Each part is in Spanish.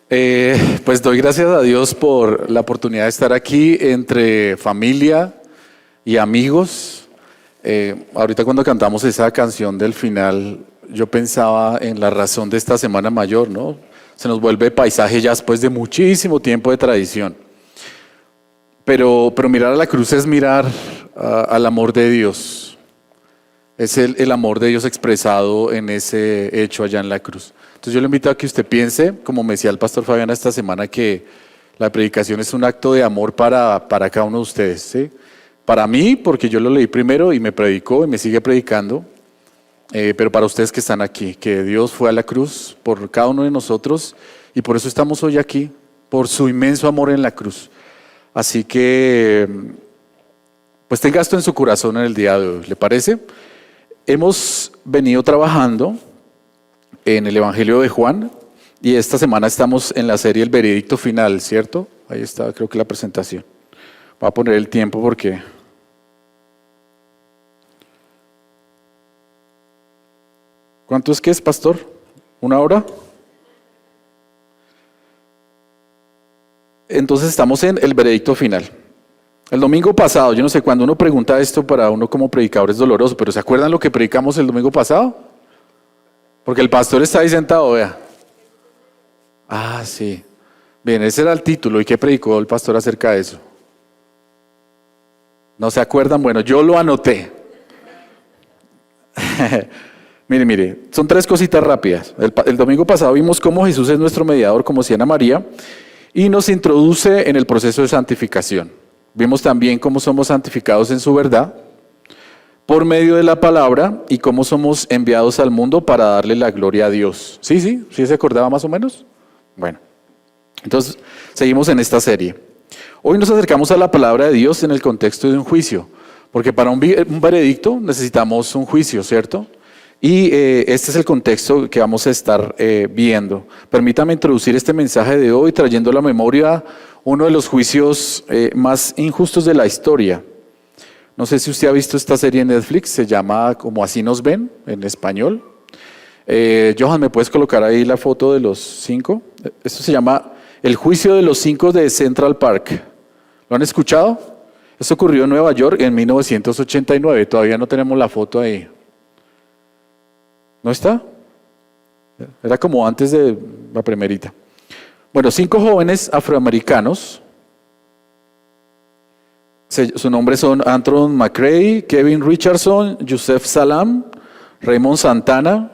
Pues doy gracias a Dios por la oportunidad de estar aquí entre familia y amigos. Ahorita cuando cantamos esa canción del final, yo pensaba en la razón de esta Semana Mayor, ¿no? Se nos vuelve paisaje ya después de muchísimo tiempo de tradición. Pero mirar a la cruz es mirar al amor de Dios. Es el amor de Dios expresado en ese hecho allá en la cruz. Entonces yo le invito a que usted piense, como me decía el pastor Fabián esta semana, que la predicación es un acto de amor para cada uno de ustedes, ¿sí? Para mí, porque yo lo leí primero y me predicó y me sigue predicando, pero para ustedes que están aquí, que Dios fue a la cruz por cada uno de nosotros y por eso estamos hoy aquí, por su inmenso amor en la cruz. Así que, pues tenga esto en su corazón en el día de hoy, ¿le parece? Hemos venido trabajando en el Evangelio de Juan y esta semana estamos en la serie El Veredicto Final, ¿cierto? Ahí está, creo que la presentación. Voy a poner el tiempo porque... ¿Cuánto es que es, pastor? ¿Una hora? Entonces estamos en el veredicto final. El domingo pasado, yo no sé, cuando uno pregunta esto para uno como predicador es doloroso, pero ¿se acuerdan lo que predicamos el domingo pasado? Porque el pastor está ahí sentado, vea. Ah, sí. Bien, ese era el título. ¿Y qué predicó el pastor acerca de eso? ¿No se acuerdan? Bueno, yo lo anoté. Mire, son tres cositas rápidas. El domingo pasado vimos cómo Jesús es nuestro mediador, como decía Ana María, y nos introduce en el proceso de santificación. Vimos también cómo somos santificados en su verdad, por medio de la palabra, y cómo somos enviados al mundo para darle la gloria a Dios. ¿Sí se acordaba más o menos? Bueno, entonces seguimos en esta serie. Hoy nos acercamos a la palabra de Dios en el contexto de un juicio, porque para un veredicto necesitamos un juicio, ¿cierto? Y este es el contexto que vamos a estar viendo. Permítame introducir este mensaje de hoy trayendo a la memoria uno de los juicios más injustos de la historia. No sé si usted ha visto esta serie en Netflix, se llama Como así nos ven, en español. Johan, ¿me puedes colocar ahí la foto de los 5? Esto se llama El juicio de los 5 de Central Park. ¿Lo han escuchado? Esto ocurrió en Nueva York en 1989, todavía no tenemos la foto ahí. ¿No está? Era como antes de la primerita. Bueno, 5 jóvenes afroamericanos. Sus nombres son Anthony McRae, Kevin Richardson, Yusef Salaam, Raymond Santana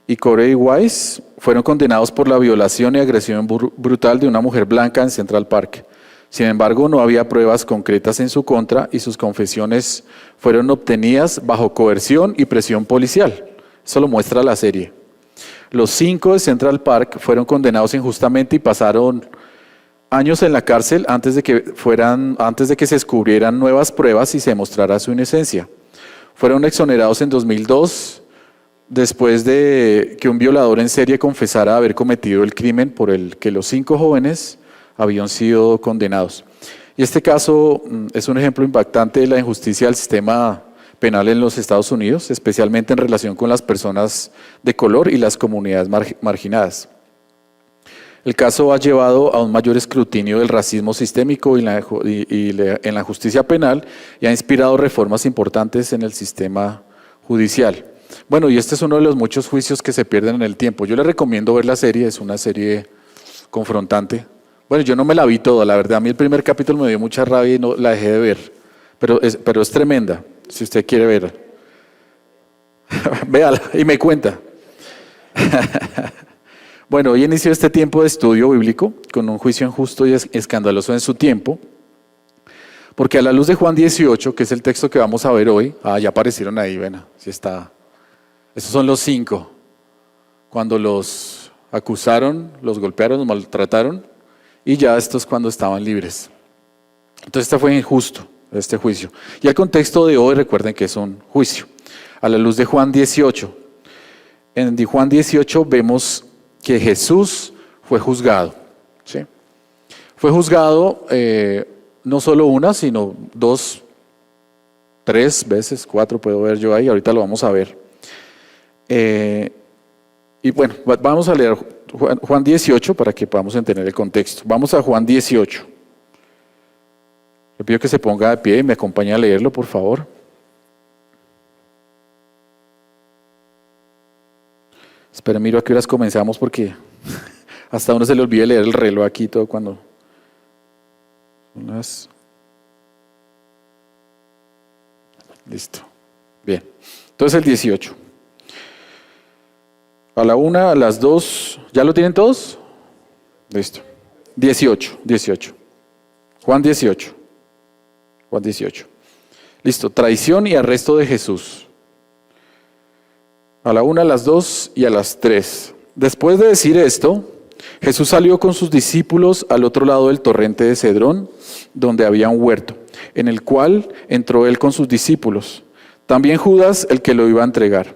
y Corey Wise. Fueron condenados por la violación y agresión brutal de una mujer blanca en Central Park. Sin embargo, no había pruebas concretas en su contra y sus confesiones fueron obtenidas bajo coerción y presión policial. Eso lo muestra la serie. Los 5 de Central Park fueron condenados injustamente y pasaron años en la cárcel antes de que se descubrieran nuevas pruebas y se demostrara su inocencia. Fueron exonerados en 2002 después de que un violador en serie confesara haber cometido el crimen por el que los 5 jóvenes habían sido condenados. Y este caso es un ejemplo impactante de la injusticia del sistema penal en los Estados Unidos, especialmente en relación con las personas de color y las comunidades marginadas. El caso ha llevado a un mayor escrutinio del racismo sistémico en la justicia penal y ha inspirado reformas importantes en el sistema judicial. Bueno, y este es uno de los muchos juicios que se pierden en el tiempo. Yo le recomiendo ver la serie, es una serie confrontante. Bueno, yo no me la vi toda, la verdad, a mí el primer capítulo me dio mucha rabia y no la dejé de ver, pero es tremenda, si usted quiere ver. Véala y me cuenta. Bueno, hoy inició este tiempo de estudio bíblico con un juicio injusto y escandaloso en su tiempo, porque a la luz de Juan 18, que es el texto que vamos a ver hoy, ya aparecieron ahí, ven, sí está. Estos son los 5, cuando los acusaron, los golpearon, los maltrataron, y ya estos cuando estaban libres. Entonces este fue injusto, este juicio. Y el contexto de hoy, recuerden que es un juicio. A la luz de Juan 18, en Juan 18 vemos que Jesús fue juzgado. ¿Sí? Fue juzgado no solo una, sino 2, 3 veces, 4 puedo ver yo ahí, ahorita lo vamos a ver. Y bueno, vamos a leer Juan 18 para que podamos entender el contexto. Vamos a Juan 18. Le pido que se ponga de pie y me acompañe a leerlo, por favor. Espera, miro a qué horas comenzamos porque hasta uno se le olvida leer el reloj aquí todo cuando... Listo. Bien. Entonces el 18. A la 1, a las 2. ¿Ya lo tienen todos? Listo. 18. Juan 18. Listo. Traición y arresto de Jesús. A la 1, a las 2 y a las 3. Después de decir esto, Jesús salió con sus discípulos al otro lado del torrente de Cedrón, donde había un huerto, en el cual entró él con sus discípulos. También Judas, el que lo iba a entregar.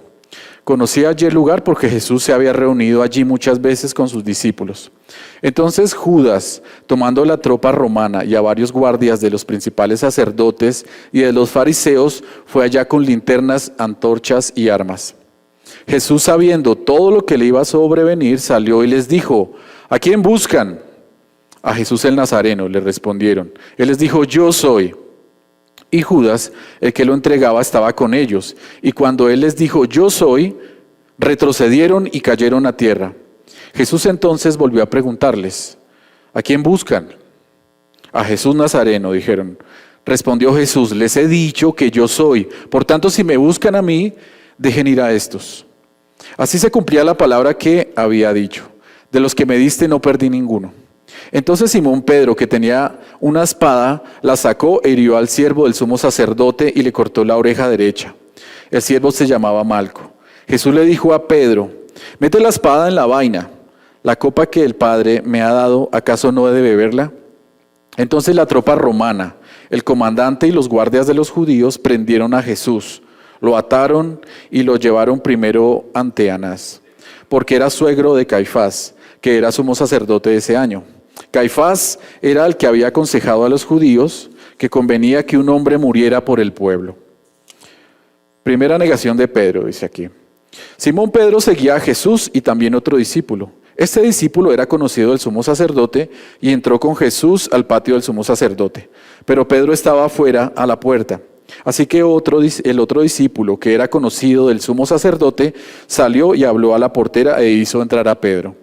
Conocía allí el lugar porque Jesús se había reunido allí muchas veces con sus discípulos. Entonces Judas, tomando la tropa romana y a varios guardias de los principales sacerdotes y de los fariseos, fue allá con linternas, antorchas y armas. Jesús, sabiendo todo lo que le iba a sobrevenir, salió y les dijo: ¿a quién buscan? A Jesús el Nazareno, le respondieron. Él les dijo: yo soy. Y Judas, el que lo entregaba, estaba con ellos. Y cuando él les dijo: yo soy, retrocedieron y cayeron a tierra. Jesús entonces volvió a preguntarles: ¿a quién buscan? A Jesús Nazareno, dijeron. Respondió Jesús: les he dicho que yo soy. Por tanto, si me buscan a mí, dejen ir a estos. Así se cumplía la palabra que había dicho: de los que me diste no perdí ninguno. Entonces Simón Pedro, que tenía una espada, la sacó e hirió al siervo del sumo sacerdote y le cortó la oreja derecha. El siervo se llamaba Malco. Jesús le dijo a Pedro: mete la espada en la vaina. La copa que el Padre me ha dado, ¿acaso no he de beberla? Entonces la tropa romana, el comandante y los guardias de los judíos prendieron a Jesús. Lo ataron y lo llevaron primero ante Anás, porque era suegro de Caifás, que era sumo sacerdote de ese año. Caifás era el que había aconsejado a los judíos que convenía que un hombre muriera por el pueblo. Primera negación de Pedro, dice aquí. Simón Pedro seguía a Jesús y también otro discípulo. Este discípulo era conocido del sumo sacerdote y entró con Jesús al patio del sumo sacerdote. Pero Pedro estaba afuera a la puerta. Así que el otro discípulo, que era conocido del sumo sacerdote, salió y habló a la portera e hizo entrar a Pedro.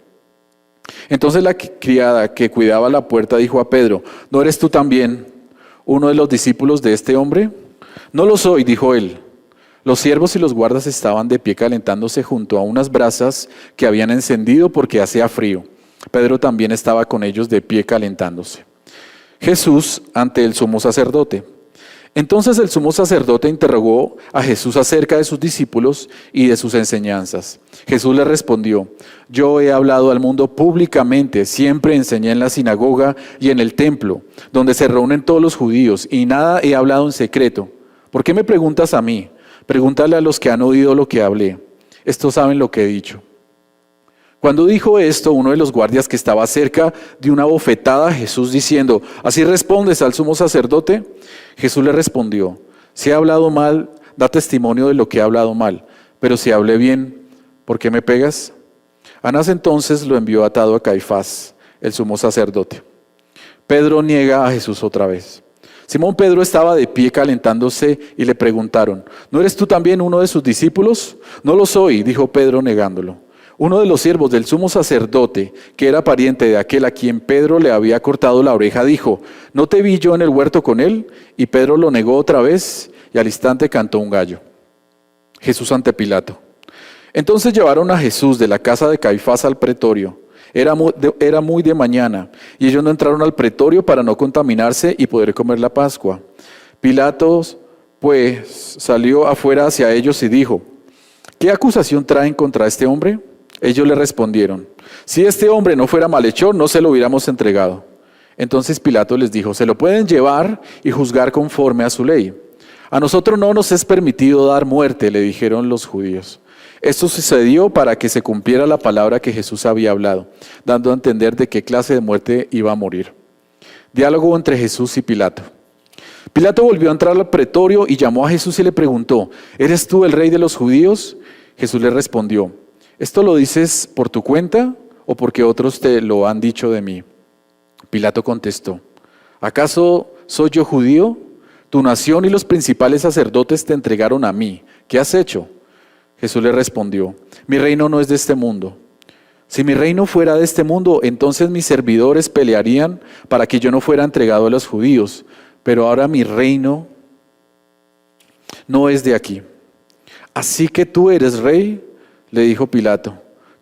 Entonces la criada que cuidaba la puerta dijo a Pedro: ¿no eres tú también uno de los discípulos de este hombre? No lo soy, dijo él. Los siervos y los guardas estaban de pie calentándose junto a unas brasas que habían encendido porque hacía frío. Pedro también estaba con ellos de pie calentándose. Jesús ante el sumo sacerdote. Entonces el sumo sacerdote interrogó a Jesús acerca de sus discípulos y de sus enseñanzas. Jesús le respondió: yo he hablado al mundo públicamente, siempre enseñé en la sinagoga y en el templo, donde se reúnen todos los judíos, y nada he hablado en secreto. ¿Por qué me preguntas a mí? Pregúntale a los que han oído lo que hablé. Estos saben lo que he dicho. Cuando dijo esto, uno de los guardias que estaba cerca dio una bofetada a Jesús diciendo: ¿así respondes al sumo sacerdote? Jesús le respondió: si he hablado mal, da testimonio de lo que he hablado mal, pero si hablé bien, ¿por qué me pegas? Anás entonces lo envió atado a Caifás, el sumo sacerdote. Pedro niega a Jesús otra vez. Simón Pedro estaba de pie calentándose y le preguntaron: ¿no eres tú también uno de sus discípulos? No lo soy, dijo Pedro negándolo. Uno de los siervos del sumo sacerdote, que era pariente de aquel a quien Pedro le había cortado la oreja, dijo: ¿no te vi yo en el huerto con él? Y Pedro lo negó otra vez y al instante cantó un gallo. Jesús ante Pilato. Entonces llevaron a Jesús de la casa de Caifás al pretorio. Era muy de mañana y ellos no entraron al pretorio para no contaminarse y poder comer la Pascua. Pilato pues salió afuera hacia ellos y dijo: ¿qué acusación traen contra este hombre? Ellos le respondieron: si este hombre no fuera malhechor, no se lo hubiéramos entregado. Entonces Pilato les dijo: se lo pueden llevar y juzgar conforme a su ley. A nosotros no nos es permitido dar muerte, le dijeron los judíos. Esto sucedió para que se cumpliera la palabra que Jesús había hablado, dando a entender de qué clase de muerte iba a morir. Diálogo entre Jesús y Pilato. Pilato volvió a entrar al pretorio y llamó a Jesús y le preguntó: ¿eres tú el rey de los judíos? Jesús le respondió: ¿esto lo dices por tu cuenta o porque otros te lo han dicho de mí? Pilato contestó, ¿acaso soy yo judío? Tu nación y los principales sacerdotes te entregaron a mí. ¿Qué has hecho? Jesús le respondió, mi reino no es de este mundo. Si mi reino fuera de este mundo, entonces mis servidores pelearían para que yo no fuera entregado a los judíos. Pero ahora mi reino no es de aquí. Así que tú eres rey, le dijo Pilato.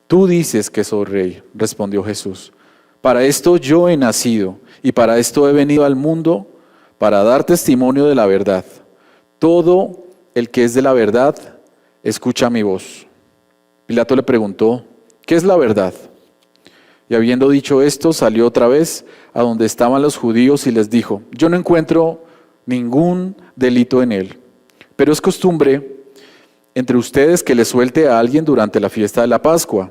Tú dices que soy rey, respondió Jesús. Para esto yo he nacido y para esto he venido al mundo, para dar testimonio de la verdad. Todo el que es de la verdad, escucha mi voz. Pilato le preguntó, ¿qué es la verdad? Y habiendo dicho esto, salió otra vez a donde estaban los judíos y les dijo, yo no encuentro ningún delito en él, pero es costumbre entre ustedes que le suelte a alguien durante la fiesta de la Pascua.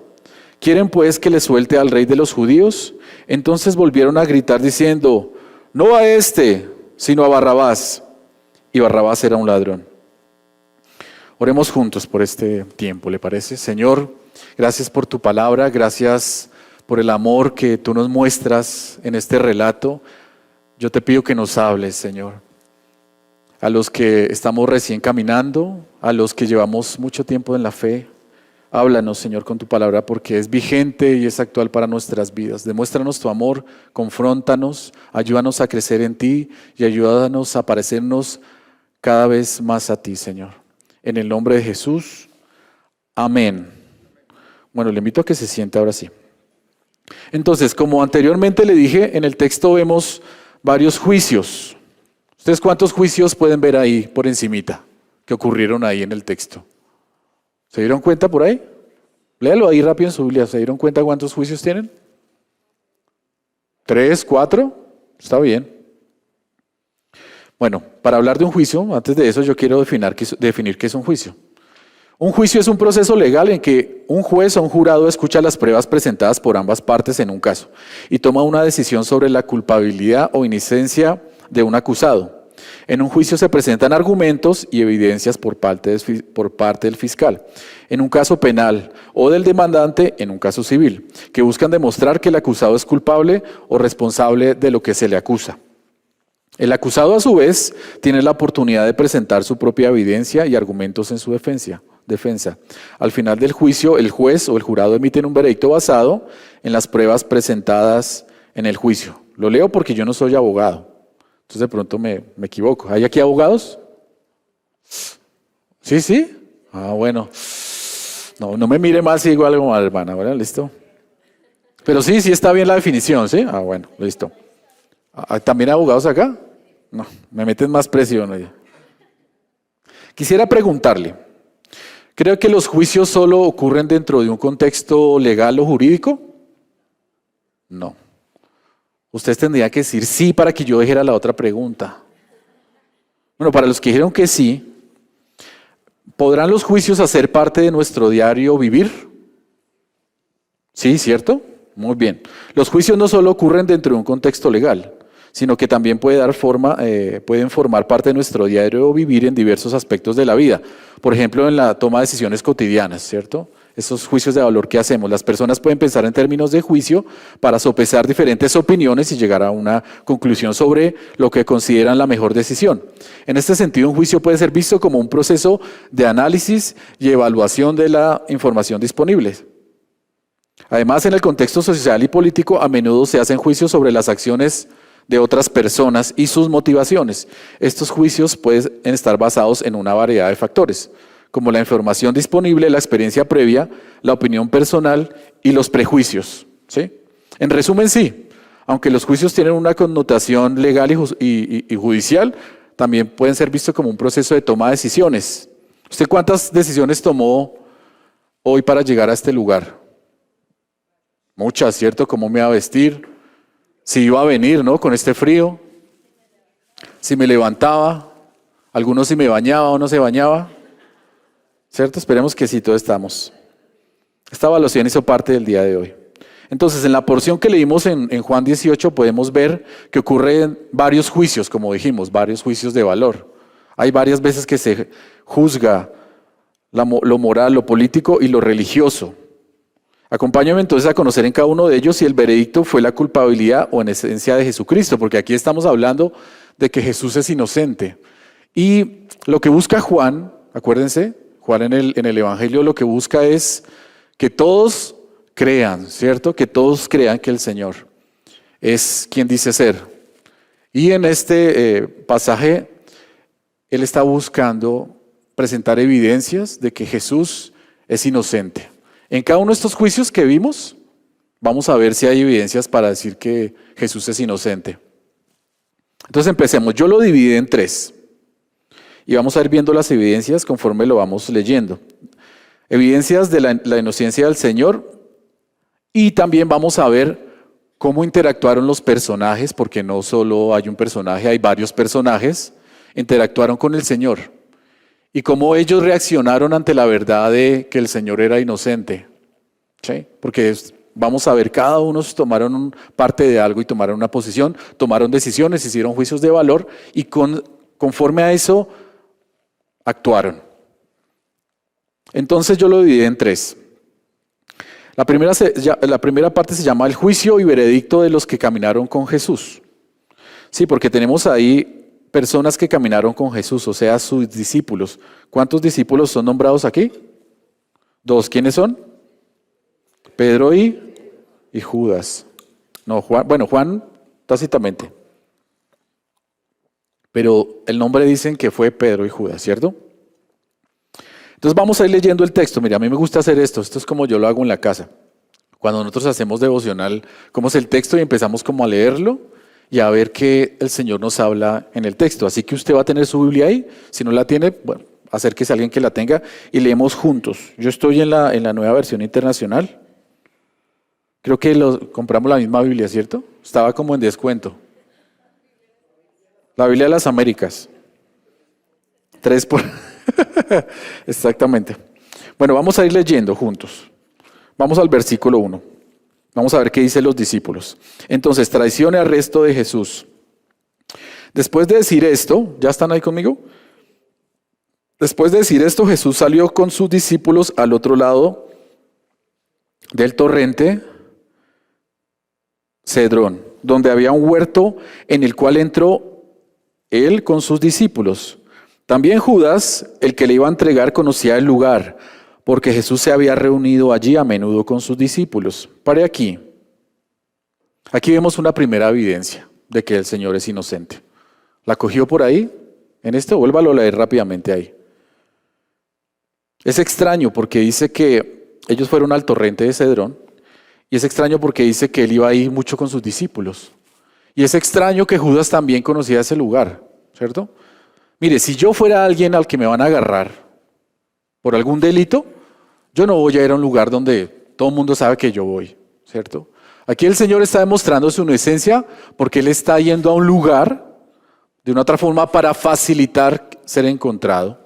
¿Quieren pues que le suelte al rey de los judíos? Entonces volvieron a gritar diciendo, no a este, sino a Barrabás. Y Barrabás era un ladrón. Oremos juntos por este tiempo, ¿le parece? Señor, gracias por tu palabra, gracias por el amor que tú nos muestras en este relato. Yo te pido que nos hables, Señor. A los que estamos recién caminando, a los que llevamos mucho tiempo en la fe, háblanos, Señor, con tu palabra porque es vigente y es actual para nuestras vidas. Demuéstranos tu amor, confróntanos, ayúdanos a crecer en ti y ayúdanos a parecernos cada vez más a ti, Señor. En el nombre de Jesús, amén. Bueno, le invito a que se siente ahora sí. Entonces, como anteriormente le dije, en el texto vemos varios juicios. ¿Ustedes cuántos juicios pueden ver ahí por encimita que ocurrieron ahí en el texto? ¿Se dieron cuenta por ahí? Léalo ahí rápido en su Biblia. ¿Se dieron cuenta cuántos juicios tienen? 3, 4. Está bien. Bueno, para hablar de un juicio, antes de eso yo quiero definir qué es un juicio. Un juicio es un proceso legal en que un juez o un jurado escucha las pruebas presentadas por ambas partes en un caso y toma una decisión sobre la culpabilidad o inocencia de un acusado. En un juicio se presentan argumentos y evidencias por parte del fiscal, en un caso penal, o del demandante en un caso civil, que buscan demostrar que el acusado es culpable o responsable de lo que se le acusa. El acusado, a su vez, tiene la oportunidad de presentar su propia evidencia y argumentos en su defensa. Al final del juicio, el juez o el jurado emiten un veredicto basado en las pruebas presentadas en el juicio. Lo leo porque yo no soy abogado. Entonces de pronto me equivoco. ¿Hay aquí abogados? ¿Sí, sí? Ah, bueno. No me mire más si digo algo mal, hermana, ¿verdad? ¿Listo? Pero sí está bien la definición, ¿sí? Ah, bueno, listo. ¿También hay abogados acá? No, me meten más presión. Oye. Quisiera preguntarle, ¿creo que los juicios solo ocurren dentro de un contexto legal o jurídico? No. Ustedes tendrían que decir sí para que yo dijera la otra pregunta. Bueno, para los que dijeron que sí, ¿podrán los juicios hacer parte de nuestro diario vivir? Sí, ¿cierto? Muy bien. Los juicios no solo ocurren dentro de un contexto legal, sino que también pueden formar parte de nuestro diario vivir en diversos aspectos de la vida. Por ejemplo, en la toma de decisiones cotidianas, ¿cierto? Esos juicios de valor que hacemos. Las personas pueden pensar en términos de juicio para sopesar diferentes opiniones y llegar a una conclusión sobre lo que consideran la mejor decisión. En este sentido, un juicio puede ser visto como un proceso de análisis y evaluación de la información disponible. Además, en el contexto social y político, a menudo se hacen juicios sobre las acciones de otras personas y sus motivaciones. Estos juicios pueden estar basados en una variedad de factores, como la información disponible, la experiencia previa, la opinión personal y los prejuicios. ¿Sí? En resumen, sí, aunque los juicios tienen una connotación legal y judicial, también pueden ser vistos como un proceso de toma de decisiones. ¿Usted cuántas decisiones tomó hoy para llegar a este lugar? Muchas, ¿cierto? ¿Cómo me iba a vestir? Si iba a venir, ¿no? Con este frío. Si me levantaba. Algunos si me bañaba o no se bañaba. ¿Cierto? Esperemos que sí, todos estamos. Esta evaluación hizo parte del día de hoy. Entonces, en la porción que leímos en Juan 18 podemos ver que ocurren varios juicios, como dijimos, varios juicios de valor. Hay varias veces que se juzga lo moral, lo político y lo religioso. Acompáñame entonces a conocer en cada uno de ellos si el veredicto fue la culpabilidad o en esencia de Jesucristo, porque aquí estamos hablando de que Jesús es inocente. Y lo que busca Juan, acuérdense, Juan en el Evangelio lo que busca es que todos crean, ¿cierto? Que todos crean que el Señor es quien dice ser. Y en este pasaje, él está buscando presentar evidencias de que Jesús es inocente. En cada uno de estos juicios que vimos, vamos a ver si hay evidencias para decir que Jesús es inocente. Entonces empecemos. Yo lo dividí en 3. Y vamos a ir viendo las evidencias conforme lo vamos leyendo. Evidencias de la inocencia del Señor. Y también vamos a ver cómo interactuaron los personajes, porque no solo hay un personaje, hay varios personajes, interactuaron con el Señor. Y cómo ellos reaccionaron ante la verdad de que el Señor era inocente. ¿Sí? Porque vamos a ver, cada uno tomaron parte de algo y tomaron una posición, tomaron decisiones, hicieron juicios de valor y conforme a eso actuaron. Entonces yo lo dividí en 3. La primera parte se llama el juicio y veredicto de los que caminaron con Jesús. Sí, porque tenemos ahí personas que caminaron con Jesús, o sea, sus discípulos. ¿Cuántos discípulos son nombrados aquí? 2. ¿Quiénes son? Pedro y Judas. No, Juan, bueno, Juan tácitamente. Pero el nombre dicen que fue Pedro y Judas, ¿cierto? Entonces vamos a ir leyendo el texto. Mira, a mí me gusta hacer esto es como yo lo hago en la casa. Cuando nosotros hacemos devocional, como es el texto y empezamos como a leerlo y a ver qué el Señor nos habla en el texto. Así que usted va a tener su Biblia ahí. Si no la tiene, bueno, acérquese a alguien que la tenga y leemos juntos. Yo estoy en la nueva versión internacional. Creo que compramos la misma Biblia, ¿cierto? Estaba como en descuento. La Biblia de las Américas. 3 por... Exactamente. Bueno, vamos a ir leyendo juntos. Vamos al versículo 1. Vamos a ver qué dicen los discípulos. Entonces, traición y arresto de Jesús. Después de decir esto, ¿ya están ahí conmigo? Después de decir esto, Jesús salió con sus discípulos al otro lado del torrente Cedrón, donde había un huerto en el cual entró él con sus discípulos. También Judas, el que le iba a entregar, conocía el lugar, porque Jesús se había reunido allí a menudo con sus discípulos. Pare aquí. Aquí vemos una primera evidencia de que el Señor es inocente. ¿La cogió por ahí? En esto, vuélvalo a leer rápidamente ahí. Es extraño porque dice que ellos fueron al torrente de Cedrón, y es extraño porque dice que él iba ahí mucho con sus discípulos. Y es extraño que Judas también conocía ese lugar, ¿cierto? Mire, si yo fuera alguien al que me van a agarrar por algún delito, yo no voy a ir a un lugar donde todo el mundo sabe que yo voy, ¿cierto? Aquí el Señor está demostrando su inocencia porque Él está yendo a un lugar de una otra forma para facilitar ser encontrado.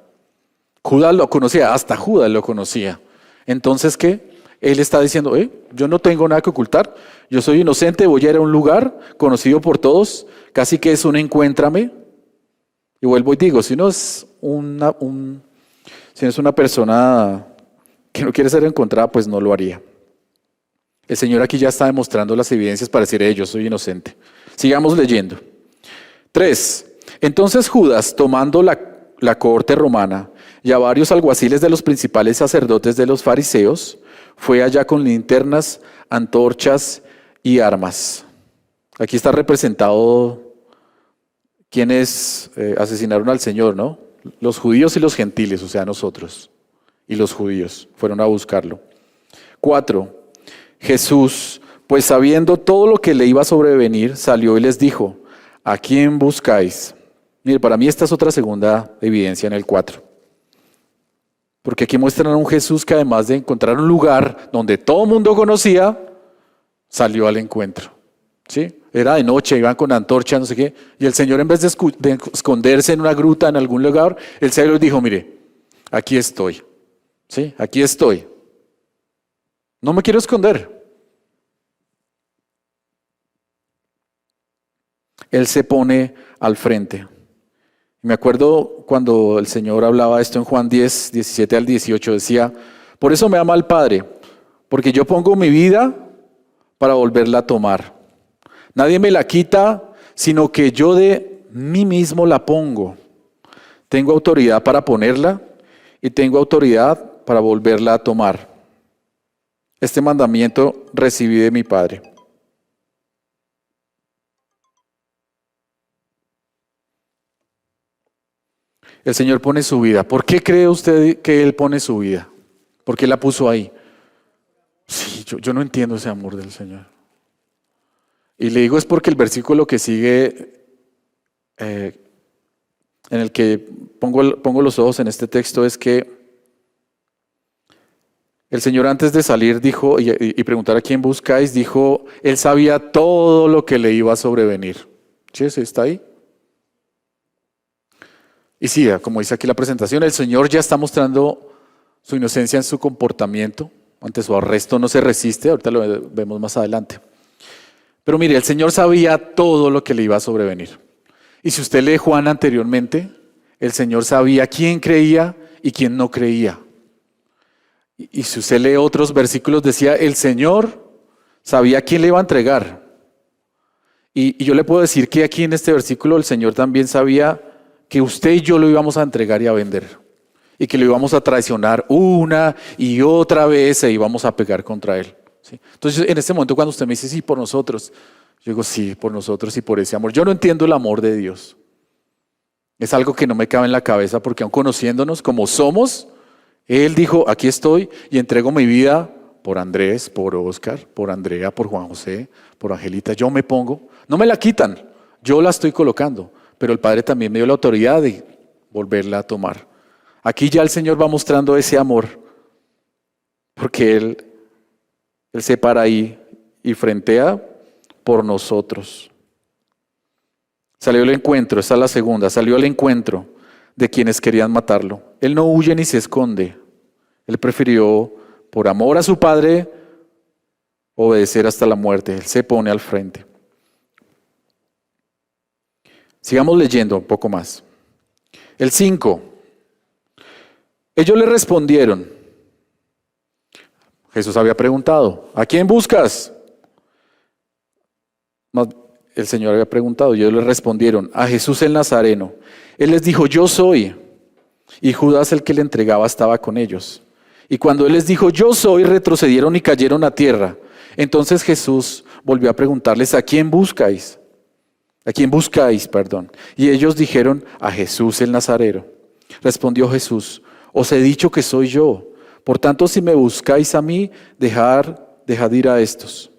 Judas lo conocía, hasta Judas lo conocía. Entonces, ¿qué? Él está diciendo, yo no tengo nada que ocultar, yo soy inocente, voy a ir a un lugar conocido por todos, casi que es un encuéntrame. Y vuelvo y digo, si no es una persona que no quiere ser encontrada, pues no lo haría. El Señor aquí ya está demostrando las evidencias para decir, yo soy inocente. Sigamos leyendo. 3. Entonces Judas, tomando la cohorte romana y a varios alguaciles de los principales sacerdotes de los fariseos, fue allá con linternas, antorchas y armas. Aquí está representado quienes asesinaron al Señor, ¿no? Los judíos y los gentiles, o sea, nosotros. Y los judíos fueron a buscarlo. 4. Jesús, pues sabiendo todo lo que le iba a sobrevenir, salió y les dijo, ¿a quién buscáis? Mire, para mí esta es otra segunda evidencia en el 4. Porque aquí muestran a un Jesús que además de encontrar un lugar donde todo el mundo conocía, salió al encuentro. ¿Sí? Era de noche, iban con antorcha, no sé qué. Y el Señor, en vez de esconderse en una gruta, en algún lugar, el Señor les dijo, mire, aquí estoy. ¿Sí? Aquí estoy. No me quiero esconder. Él se pone al frente. Me acuerdo cuando el Señor hablaba esto en Juan 10, 17 al 18, decía, por eso me ama el Padre, porque yo pongo mi vida para volverla a tomar. Nadie me la quita, sino que yo de mí mismo la pongo. Tengo autoridad para ponerla y tengo autoridad para volverla a tomar. Este mandamiento recibí de mi Padre. El Señor pone su vida. ¿Por qué cree usted que Él pone su vida? ¿Por qué la puso ahí? Sí, yo no entiendo ese amor del Señor. Y le digo es porque el versículo que sigue, en el que pongo los ojos en este texto, es que el Señor antes de salir dijo, y preguntar a quién buscáis, dijo, Él sabía todo lo que le iba a sobrevenir. ¿Sí? ¿Está ahí? Y sí, como dice aquí la presentación, el Señor ya está mostrando su inocencia en su comportamiento. Ante su arresto no se resiste, ahorita lo vemos más adelante. Pero mire, el Señor sabía todo lo que le iba a sobrevenir. Y si usted lee Juan anteriormente, el Señor sabía quién creía y quién no creía. Y si usted lee otros versículos, decía, el Señor sabía quién le iba a entregar. Y yo le puedo decir que aquí en este versículo el Señor también sabía que usted y yo lo íbamos a entregar y a vender. Y que lo íbamos a traicionar una y otra vez e íbamos a pegar contra Él. ¿Sí? Entonces, en este momento cuando usted me dice, sí, por nosotros, yo digo, sí, por nosotros y por ese amor. Yo no entiendo el amor de Dios. Es algo que no me cabe en la cabeza porque aun conociéndonos como somos, Él dijo, aquí estoy y entrego mi vida por Andrés, por Oscar, por Andrea, por Juan José, por Angelita. Yo me pongo, no me la quitan, yo la estoy colocando, pero el Padre también me dio la autoridad de volverla a tomar. Aquí ya el Señor va mostrando ese amor, porque Él se para ahí y frentea por nosotros. Salió al encuentro, esta es la segunda, salió al encuentro de quienes querían matarlo. Él no huye ni se esconde. Él prefirió, por amor a su Padre, obedecer hasta la muerte. Él se pone al frente. Sigamos leyendo un poco más. El 5. Ellos le respondieron. Jesús había preguntado, ¿a quién buscas? El Señor había preguntado, y ellos le respondieron, a Jesús el Nazareno. Él les dijo, yo soy. Y Judas, el que le entregaba, estaba con ellos. Y cuando Él les dijo, yo soy, retrocedieron y cayeron a tierra. Entonces Jesús volvió a preguntarles, ¿a quién buscáis? ¿A quién buscáis, perdón? Y ellos dijeron, a Jesús el Nazareno. Respondió Jesús, os he dicho que soy yo. Por tanto, si me buscáis a mí, dejad ir a estos.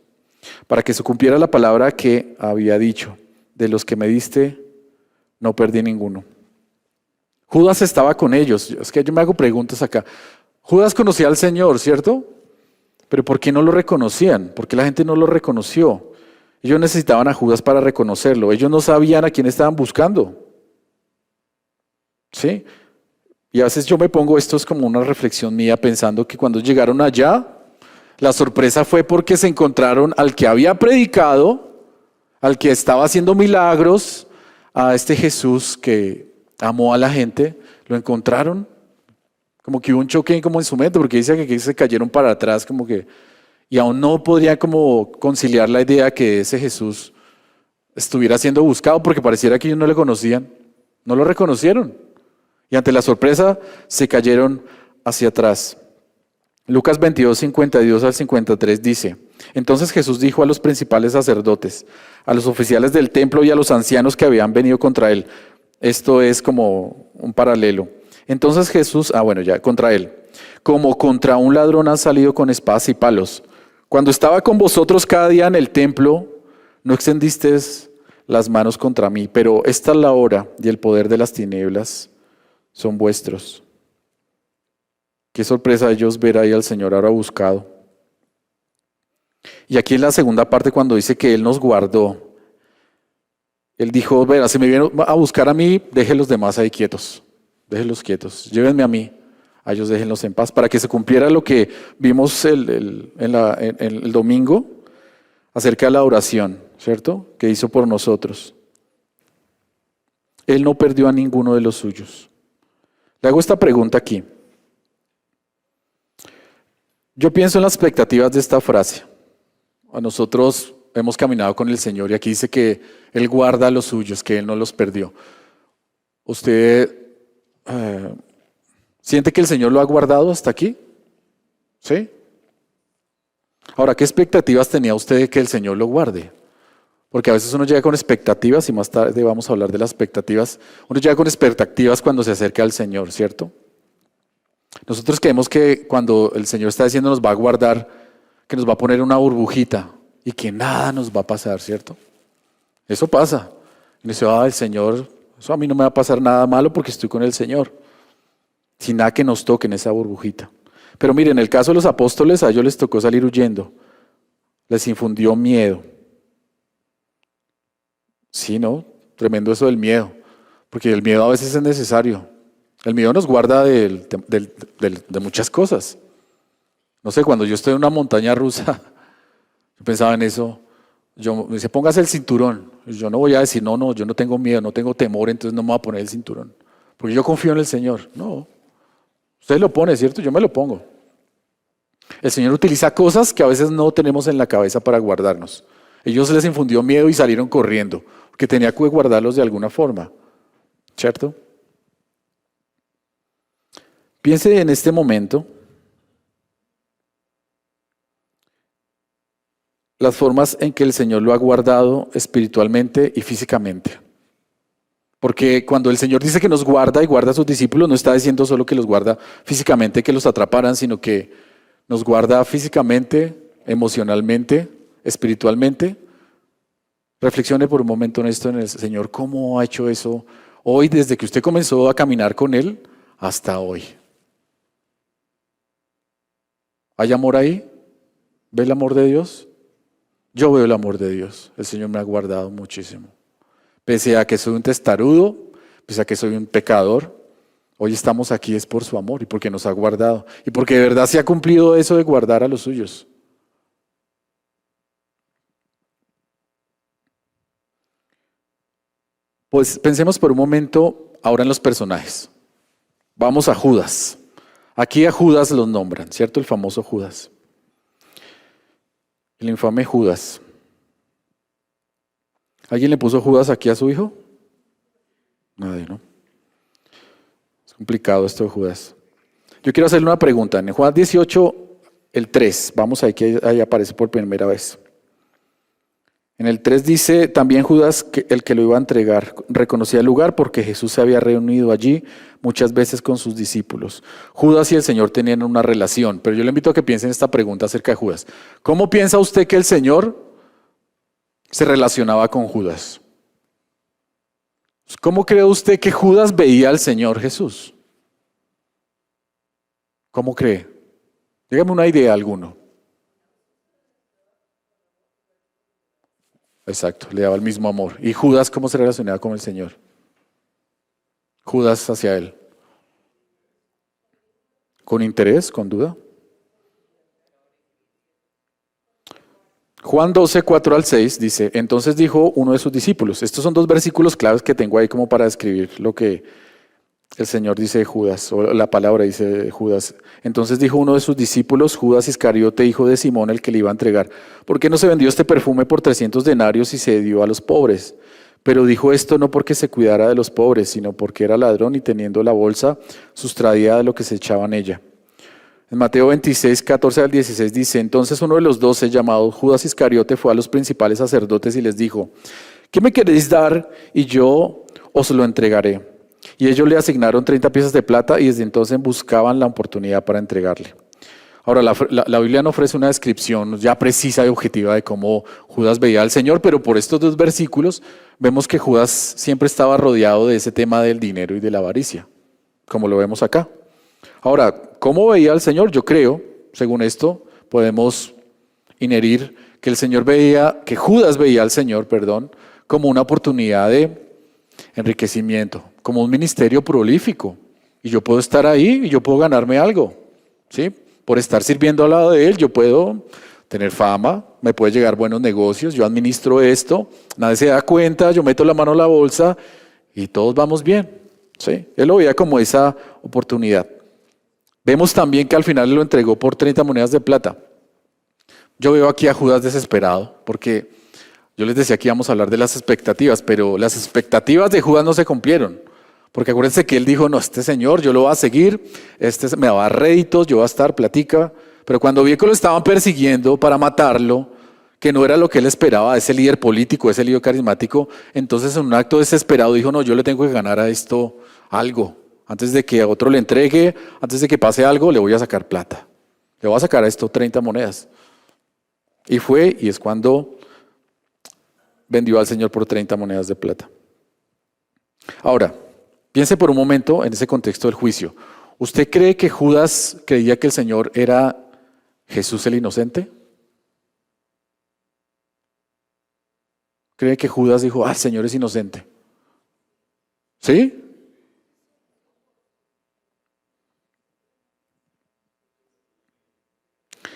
Para que se cumpliera la palabra que había dicho, de los que me diste, no perdí ninguno. Judas estaba con ellos. Es que yo me hago preguntas acá. Judas conocía al Señor, ¿cierto? Pero ¿por qué no lo reconocían? ¿Por qué la gente no lo reconoció? Ellos necesitaban a Judas para reconocerlo. Ellos no sabían a quién estaban buscando. ¿Sí? Y a veces yo me pongo, esto es como una reflexión mía, pensando que cuando llegaron allá, la sorpresa fue porque se encontraron al que había predicado, al que estaba haciendo milagros, a este Jesús que amó a la gente, lo encontraron. Como que hubo un choque como en su mente, porque dice que se cayeron para atrás, como que, y aún no podría como conciliar la idea que ese Jesús estuviera siendo buscado, porque pareciera que ellos no le conocían, no lo reconocieron. Y ante la sorpresa se cayeron hacia atrás. Lucas 22, 52 al 53 dice, entonces Jesús dijo a los principales sacerdotes, a los oficiales del templo y a los ancianos que habían venido contra él. Esto es como un paralelo. Entonces Jesús, contra él, como contra un ladrón han salido con espadas y palos. Cuando estaba con vosotros cada día en el templo, no extendisteis las manos contra mí, pero esta es la hora y el poder de las tinieblas son vuestros. Qué sorpresa ellos ver ahí al Señor ahora buscado. Y aquí en la segunda parte cuando dice que Él nos guardó, Él dijo, verá, si me vienen a buscar a mí, deje los demás ahí quietos. Déjenlos quietos, llévenme a mí, a ellos déjenlos en paz, para que se cumpliera lo que vimos el domingo acerca de la oración, ¿cierto? Que hizo por nosotros. Él no perdió a ninguno de los suyos. Le hago esta pregunta aquí. Yo pienso en las expectativas de esta frase. A nosotros hemos caminado con el Señor y aquí dice que Él guarda a los suyos, que Él no los perdió. ¿Usted siente que el Señor lo ha guardado hasta aquí? ¿Sí? Ahora, ¿qué expectativas tenía usted de que el Señor lo guarde? Porque a veces uno llega con expectativas y más tarde vamos a hablar de las expectativas. Uno llega con expectativas cuando se acerca al Señor, ¿cierto? Nosotros creemos que cuando el Señor está diciendo nos va a guardar, que nos va a poner una burbujita y que nada nos va a pasar, ¿cierto? Eso pasa. Y dice, el Señor, eso a mí no me va a pasar nada malo porque estoy con el Señor. Sin nada que nos toque en esa burbujita. Pero miren, en el caso de los apóstoles, a ellos les tocó salir huyendo. Les infundió miedo. Sí, ¿no? Tremendo eso del miedo. Porque el miedo a veces es necesario. El miedo nos guarda de muchas cosas. No sé, cuando yo estoy en una montaña rusa, yo pensaba en eso. Me dice, póngase el cinturón. Yo no voy a decir, no, yo no tengo miedo, no tengo temor, entonces no me voy a poner el cinturón. Porque yo confío en el Señor. No. Usted lo pone, ¿cierto? Yo me lo pongo. El Señor utiliza cosas que a veces no tenemos en la cabeza para guardarnos. Ellos les infundió miedo y salieron corriendo, porque tenía que guardarlos de alguna forma. ¿Cierto? Piense en este momento las formas en que el Señor lo ha guardado espiritualmente y físicamente. Porque cuando el Señor dice que nos guarda y guarda a sus discípulos, no está diciendo solo que los guarda físicamente, que los atraparan, sino que nos guarda físicamente, emocionalmente, espiritualmente. Reflexione por un momento en esto, en el Señor, ¿cómo ha hecho eso hoy desde que usted comenzó a caminar con Él hasta hoy? ¿Hay amor ahí? ¿Ve el amor de Dios? Yo veo el amor de Dios. El Señor me ha guardado muchísimo. Pese a que soy un testarudo, pese a que soy un pecador, hoy estamos aquí es por su amor y porque nos ha guardado. Y porque de verdad se ha cumplido eso de guardar a los suyos. Pues pensemos por un momento ahora en los personajes. Vamos a Judas. Aquí a Judas los nombran, ¿cierto? El famoso Judas. El infame Judas. ¿Alguien le puso Judas aquí a su hijo? Nadie, ¿no? Es complicado esto de Judas. Yo quiero hacerle una pregunta. En Juan 18, el 3, vamos ahí que ahí aparece por primera vez. En el 3 dice, también Judas, el que lo iba a entregar, reconocía el lugar porque Jesús se había reunido allí muchas veces con sus discípulos. Judas y el Señor tenían una relación, pero yo le invito a que piensen esta pregunta acerca de Judas. ¿Cómo piensa usted que el Señor se relacionaba con Judas? ¿Cómo cree usted que Judas veía al Señor Jesús? ¿Cómo cree? Dígame una idea alguno. Exacto, le daba el mismo amor. ¿Y Judas cómo se relacionaba con el Señor? Judas hacia él. ¿Con interés? ¿Con duda? Juan 12, 4 al 6 dice, entonces dijo uno de sus discípulos. Estos son dos versículos claves que tengo ahí como para describir lo que el Señor dice de Judas, o la palabra dice de Judas. Entonces dijo uno de sus discípulos, Judas Iscariote, hijo de Simón, el que le iba a entregar, ¿por qué no se vendió este perfume por 300 denarios y se dio a los pobres? Pero dijo esto no porque se cuidara de los pobres, sino porque era ladrón y teniendo la bolsa, sustraía de lo que se echaba en ella. En Mateo 26, 14 al 16 dice, entonces uno de los 12, llamado Judas Iscariote, fue a los principales sacerdotes y les dijo, ¿qué me queréis dar? Y yo os lo entregaré. Y ellos le asignaron 30 piezas de plata y desde entonces buscaban la oportunidad para entregarle. Ahora, la Biblia no ofrece una descripción ya precisa y objetiva de cómo Judas veía al Señor, pero por estos dos versículos vemos que Judas siempre estaba rodeado de ese tema del dinero y de la avaricia, como lo vemos acá. Ahora, ¿cómo veía al Señor? Yo creo, según esto, podemos inherir que que Judas veía al Señor, como una oportunidad de enriquecimiento, como un ministerio prolífico. Y yo puedo estar ahí y yo puedo ganarme algo, ¿sí? Por estar sirviendo al lado de Él, yo puedo tener fama, me puede llegar buenos negocios, yo administro esto, nadie se da cuenta, yo meto la mano en la bolsa y todos vamos bien, ¿sí? Él lo veía como esa oportunidad. Vemos también que al final lo entregó por 30 monedas de plata. Yo veo aquí a Judas desesperado, porque yo les decía que íbamos a hablar de las expectativas, pero las expectativas de Judas no se cumplieron. Porque acuérdense que él dijo, no, este señor yo lo voy a seguir, este me va a dar réditos, yo voy a estar, platica. Pero cuando vi que lo estaban persiguiendo para matarlo, que no era lo que él esperaba, ese líder político, ese líder carismático, entonces en un acto desesperado dijo, no, yo le tengo que ganar a esto algo. Antes de que a otro le entregue, antes de que pase algo, le voy a sacar plata. Le voy a sacar a esto 30 monedas. Y fue, y es cuando vendió al Señor por 30 monedas de plata. Ahora, piense por un momento en ese contexto del juicio. ¿Usted cree que Judas creía que el Señor era Jesús el inocente? ¿Cree que Judas dijo, el Señor es inocente? ¿Sí?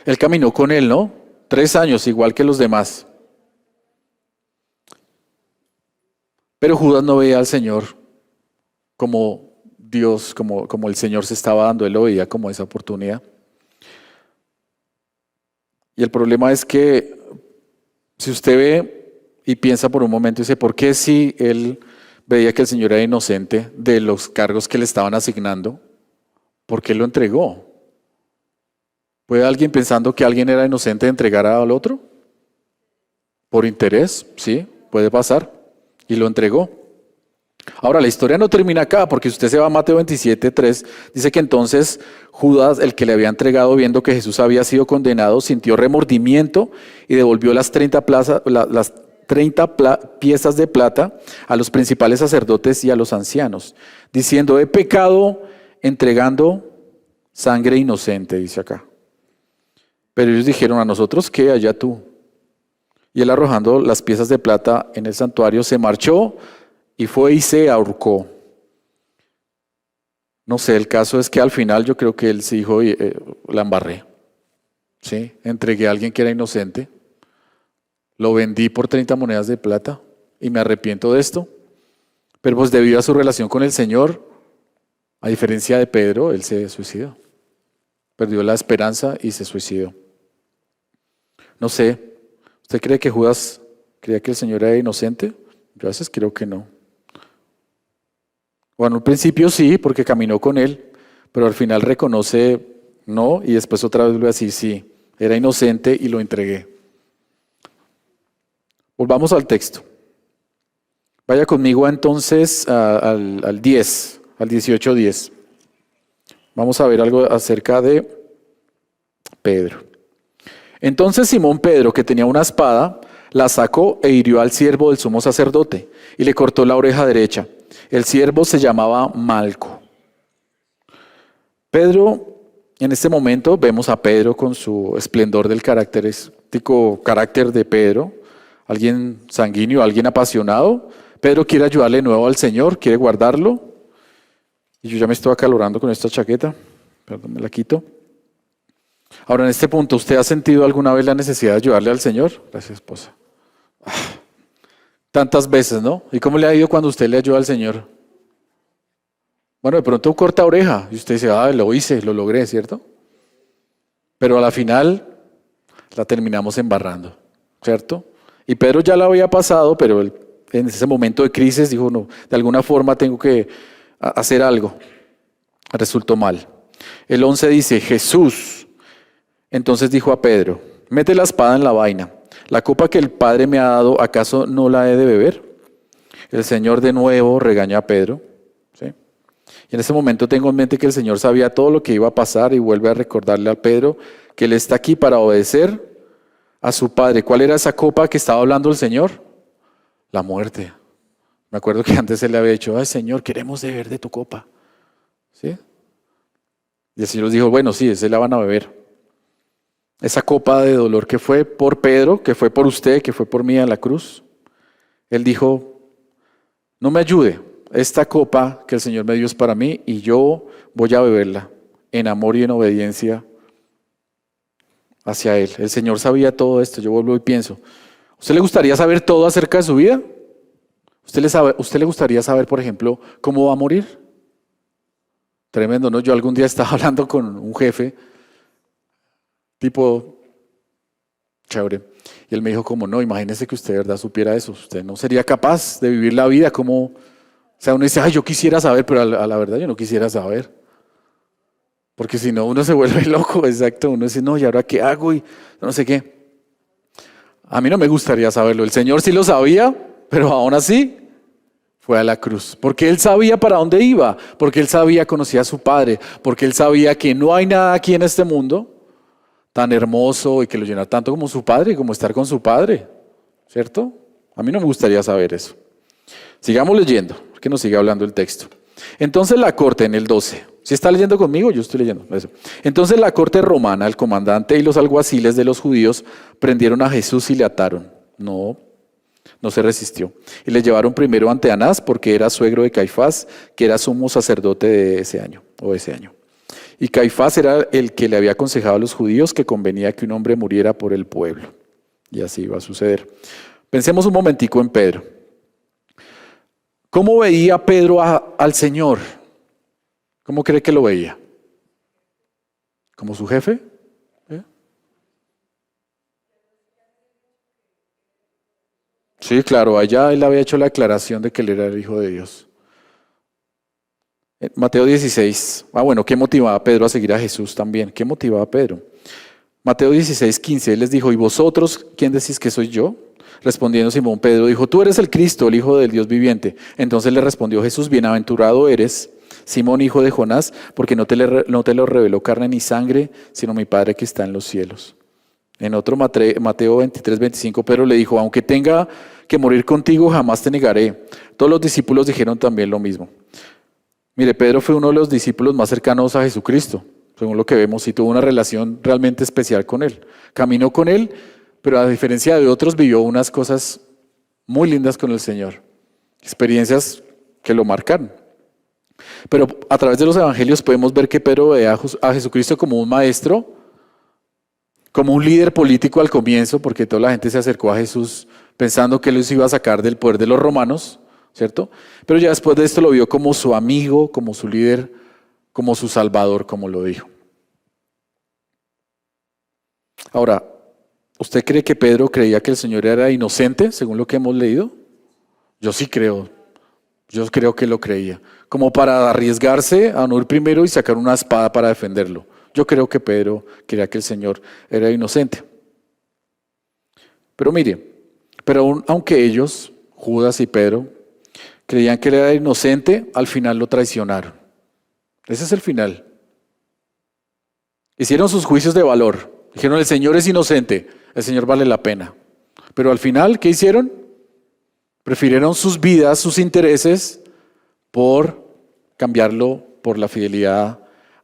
Él caminó con él, ¿no? 3 años, igual que los demás. Pero Judas no veía al Señor como Dios, como el Señor se estaba dando, él lo veía como esa oportunidad. Y el problema es que si usted ve y piensa por un momento y dice, ¿por qué si él veía que el Señor era inocente de los cargos que le estaban asignando? ¿Por qué lo entregó? ¿Puede alguien pensando que alguien era inocente de entregar al otro? ¿Por interés? Sí, puede pasar. Y lo entregó. Ahora, la historia no termina acá, porque si usted se va a Mateo 27:3, dice que entonces Judas, el que le había entregado, viendo que Jesús había sido condenado, sintió remordimiento y devolvió las 30 piezas de plata a los principales sacerdotes y a los ancianos, diciendo, he pecado entregando sangre inocente, dice acá. Pero ellos dijeron, a nosotros qué, allá tú. Y él, arrojando las piezas de plata en el santuario, se marchó y fue y se ahorcó. No sé, el caso es que al final yo creo que él se dijo, la embarré. ¿Sí? Entregué a alguien que era inocente, lo vendí por 30 monedas de plata y me arrepiento de esto. Pero pues debido a su relación con el Señor, a diferencia de Pedro, él se suicidó. Perdió la esperanza y se suicidó. No sé, ¿usted cree que Judas creía que el Señor era inocente? Yo a veces creo que no. Bueno, al principio sí, porque caminó con él, pero al final reconoce no, y después otra vez vuelve a decir sí, era inocente y lo entregué. Volvamos al texto. Vaya conmigo entonces al 10, al 18:10. Vamos a ver algo acerca de Pedro. Entonces Simón Pedro, que tenía una espada, la sacó e hirió al siervo del sumo sacerdote y le cortó la oreja derecha. El siervo se llamaba Malco. Pedro, en este momento vemos a Pedro con su esplendor del característico carácter de Pedro, alguien sanguíneo, alguien apasionado. Pedro quiere ayudarle de nuevo al Señor, quiere guardarlo. Y yo ya me estoy acalorando con esta chaqueta, perdón, me la quito. Ahora, en este punto, ¿usted ha sentido alguna vez la necesidad de ayudarle al Señor? Gracias, esposa. Tantas veces, ¿no? ¿Y cómo le ha ido cuando usted le ayuda al Señor? Bueno, de pronto corta oreja y usted dice, lo hice, lo logré, ¿cierto? Pero a la final la terminamos embarrando, ¿cierto? Y Pedro ya la había pasado, pero él, en ese momento de crisis dijo, no, de alguna forma tengo que hacer algo. Resultó mal. El 11 dice, Jesús entonces dijo a Pedro, mete la espada en la vaina. La copa que el Padre me ha dado, ¿acaso no la he de beber? El Señor de nuevo regaña a Pedro. ¿Sí? Y en ese momento tengo en mente que el Señor sabía todo lo que iba a pasar y vuelve a recordarle a Pedro que él está aquí para obedecer a su Padre. ¿Cuál era esa copa que estaba hablando el Señor? La muerte. Me acuerdo que antes él le había dicho, Señor, queremos beber de tu copa. ¿Sí? Y el Señor dijo, bueno, sí, se la van a beber. Esa copa de dolor que fue por Pedro, que fue por usted, que fue por mí en la cruz. Él dijo, no me ayude, esta copa que el Señor me dio es para mí y yo voy a beberla en amor y en obediencia hacia Él. El Señor sabía todo esto, yo vuelvo y pienso, ¿usted le gustaría saber todo acerca de su vida? ¿Usted le gustaría saber, por ejemplo, cómo va a morir? Tremendo, ¿no? Yo algún día estaba hablando con un jefe, tipo chévere, y él me dijo como, no, imagínese que usted de verdad supiera eso, usted no sería capaz de vivir la vida como, o sea, uno dice, ay, yo quisiera saber, pero a la verdad yo no quisiera saber, porque si no uno se vuelve loco, exacto, uno dice, no, ¿y ahora qué hago? Y no sé qué. A mí no me gustaría saberlo, el Señor sí lo sabía, pero aún así fue a la cruz, porque Él sabía para dónde iba, porque Él sabía, conocía a su Padre, porque Él sabía que no hay nada aquí en este mundo tan hermoso y que lo llena tanto como su Padre, como estar con su Padre, ¿cierto? A mí no me gustaría saber eso. Sigamos leyendo, que nos sigue hablando el texto. Entonces la corte en el 12, ¿sí está leyendo conmigo? Yo estoy leyendo eso. Entonces la corte romana, el comandante y los alguaciles de los judíos prendieron a Jesús y le ataron. No se resistió. Y le llevaron primero ante Anás porque era suegro de Caifás, que era sumo sacerdote de ese año, o ese año. Y Caifás era el que le había aconsejado a los judíos que convenía que un hombre muriera por el pueblo. Y así iba a suceder. Pensemos un momentico en Pedro. ¿Cómo veía Pedro al Señor? ¿Cómo cree que lo veía? ¿Como su jefe? ¿Eh? Sí, claro, allá él había hecho la aclaración de que él era el Hijo de Dios. Mateo 16. Bueno, ¿qué motivaba a Pedro a seguir a Jesús también? ¿Qué motivaba a Pedro? Mateo 16, 15, él les dijo, ¿y vosotros quién decís que soy yo? Respondiendo Simón Pedro, dijo, tú eres el Cristo, el Hijo del Dios viviente. Entonces le respondió Jesús, bienaventurado eres, Simón, hijo de Jonás, porque no te lo reveló carne ni sangre, sino mi Padre que está en los cielos. En otro Mateo 23, 25, Pedro le dijo, aunque tenga que morir contigo, jamás te negaré. Todos los discípulos dijeron también lo mismo. Mire, Pedro fue uno de los discípulos más cercanos a Jesucristo, según lo que vemos, y tuvo una relación realmente especial con Él. Caminó con Él, pero a diferencia de otros, vivió unas cosas muy lindas con el Señor. Experiencias que lo marcaron. Pero a través de los evangelios podemos ver que Pedro ve a Jesucristo como un maestro, como un líder político al comienzo, porque toda la gente se acercó a Jesús pensando que Él los iba a sacar del poder de los romanos, ¿cierto? Pero ya después de esto lo vio como su amigo, como su líder, como su salvador, como lo dijo. Ahora, ¿usted cree que Pedro creía que el Señor era inocente, según lo que hemos leído? Yo sí creo. Yo creo que lo creía. Como para arriesgarse a no ir primero y sacar una espada para defenderlo. Yo creo que Pedro creía que el Señor era inocente. Pero mire, aunque ellos, Judas y Pedro, creían que él era inocente, al final lo traicionaron. Ese es el final. Hicieron sus juicios de valor. Dijeron, el Señor es inocente, el Señor vale la pena. Pero al final, ¿qué hicieron? Prefirieron sus vidas, sus intereses, por cambiarlo por la fidelidad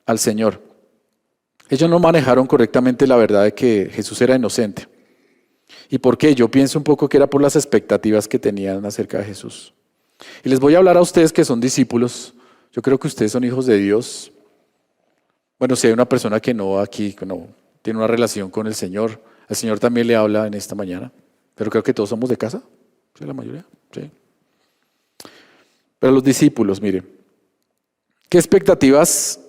al Señor. Ellos no manejaron correctamente la verdad de que Jesús era inocente. ¿Y por qué? Yo pienso un poco que era por las expectativas que tenían acerca de Jesús. Y les voy a hablar a ustedes que son discípulos. Yo creo que ustedes son hijos de Dios. Bueno, si hay una persona que no aquí, que no tiene una relación con el Señor también le habla en esta mañana. Pero creo que todos somos de casa. ¿Sí, la mayoría? Sí. Pero los discípulos, mire, ¿qué expectativas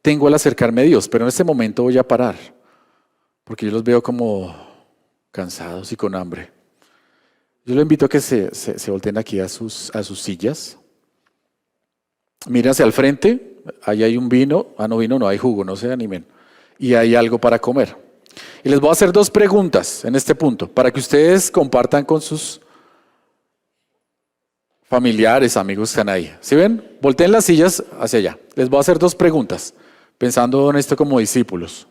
tengo al acercarme a Dios? Pero en este momento voy a parar, porque yo los veo como cansados y con hambre. Yo les invito a que se volteen aquí a sus sillas. Miren hacia el frente, ahí hay un vino. No hay jugo, no se animen. Y hay algo para comer. Y les voy a hacer dos preguntas en este punto, para que ustedes compartan con sus familiares, amigos que están ahí. ¿Sí ven? Volteen las sillas hacia allá. Les voy a hacer dos preguntas, pensando en esto como discípulos.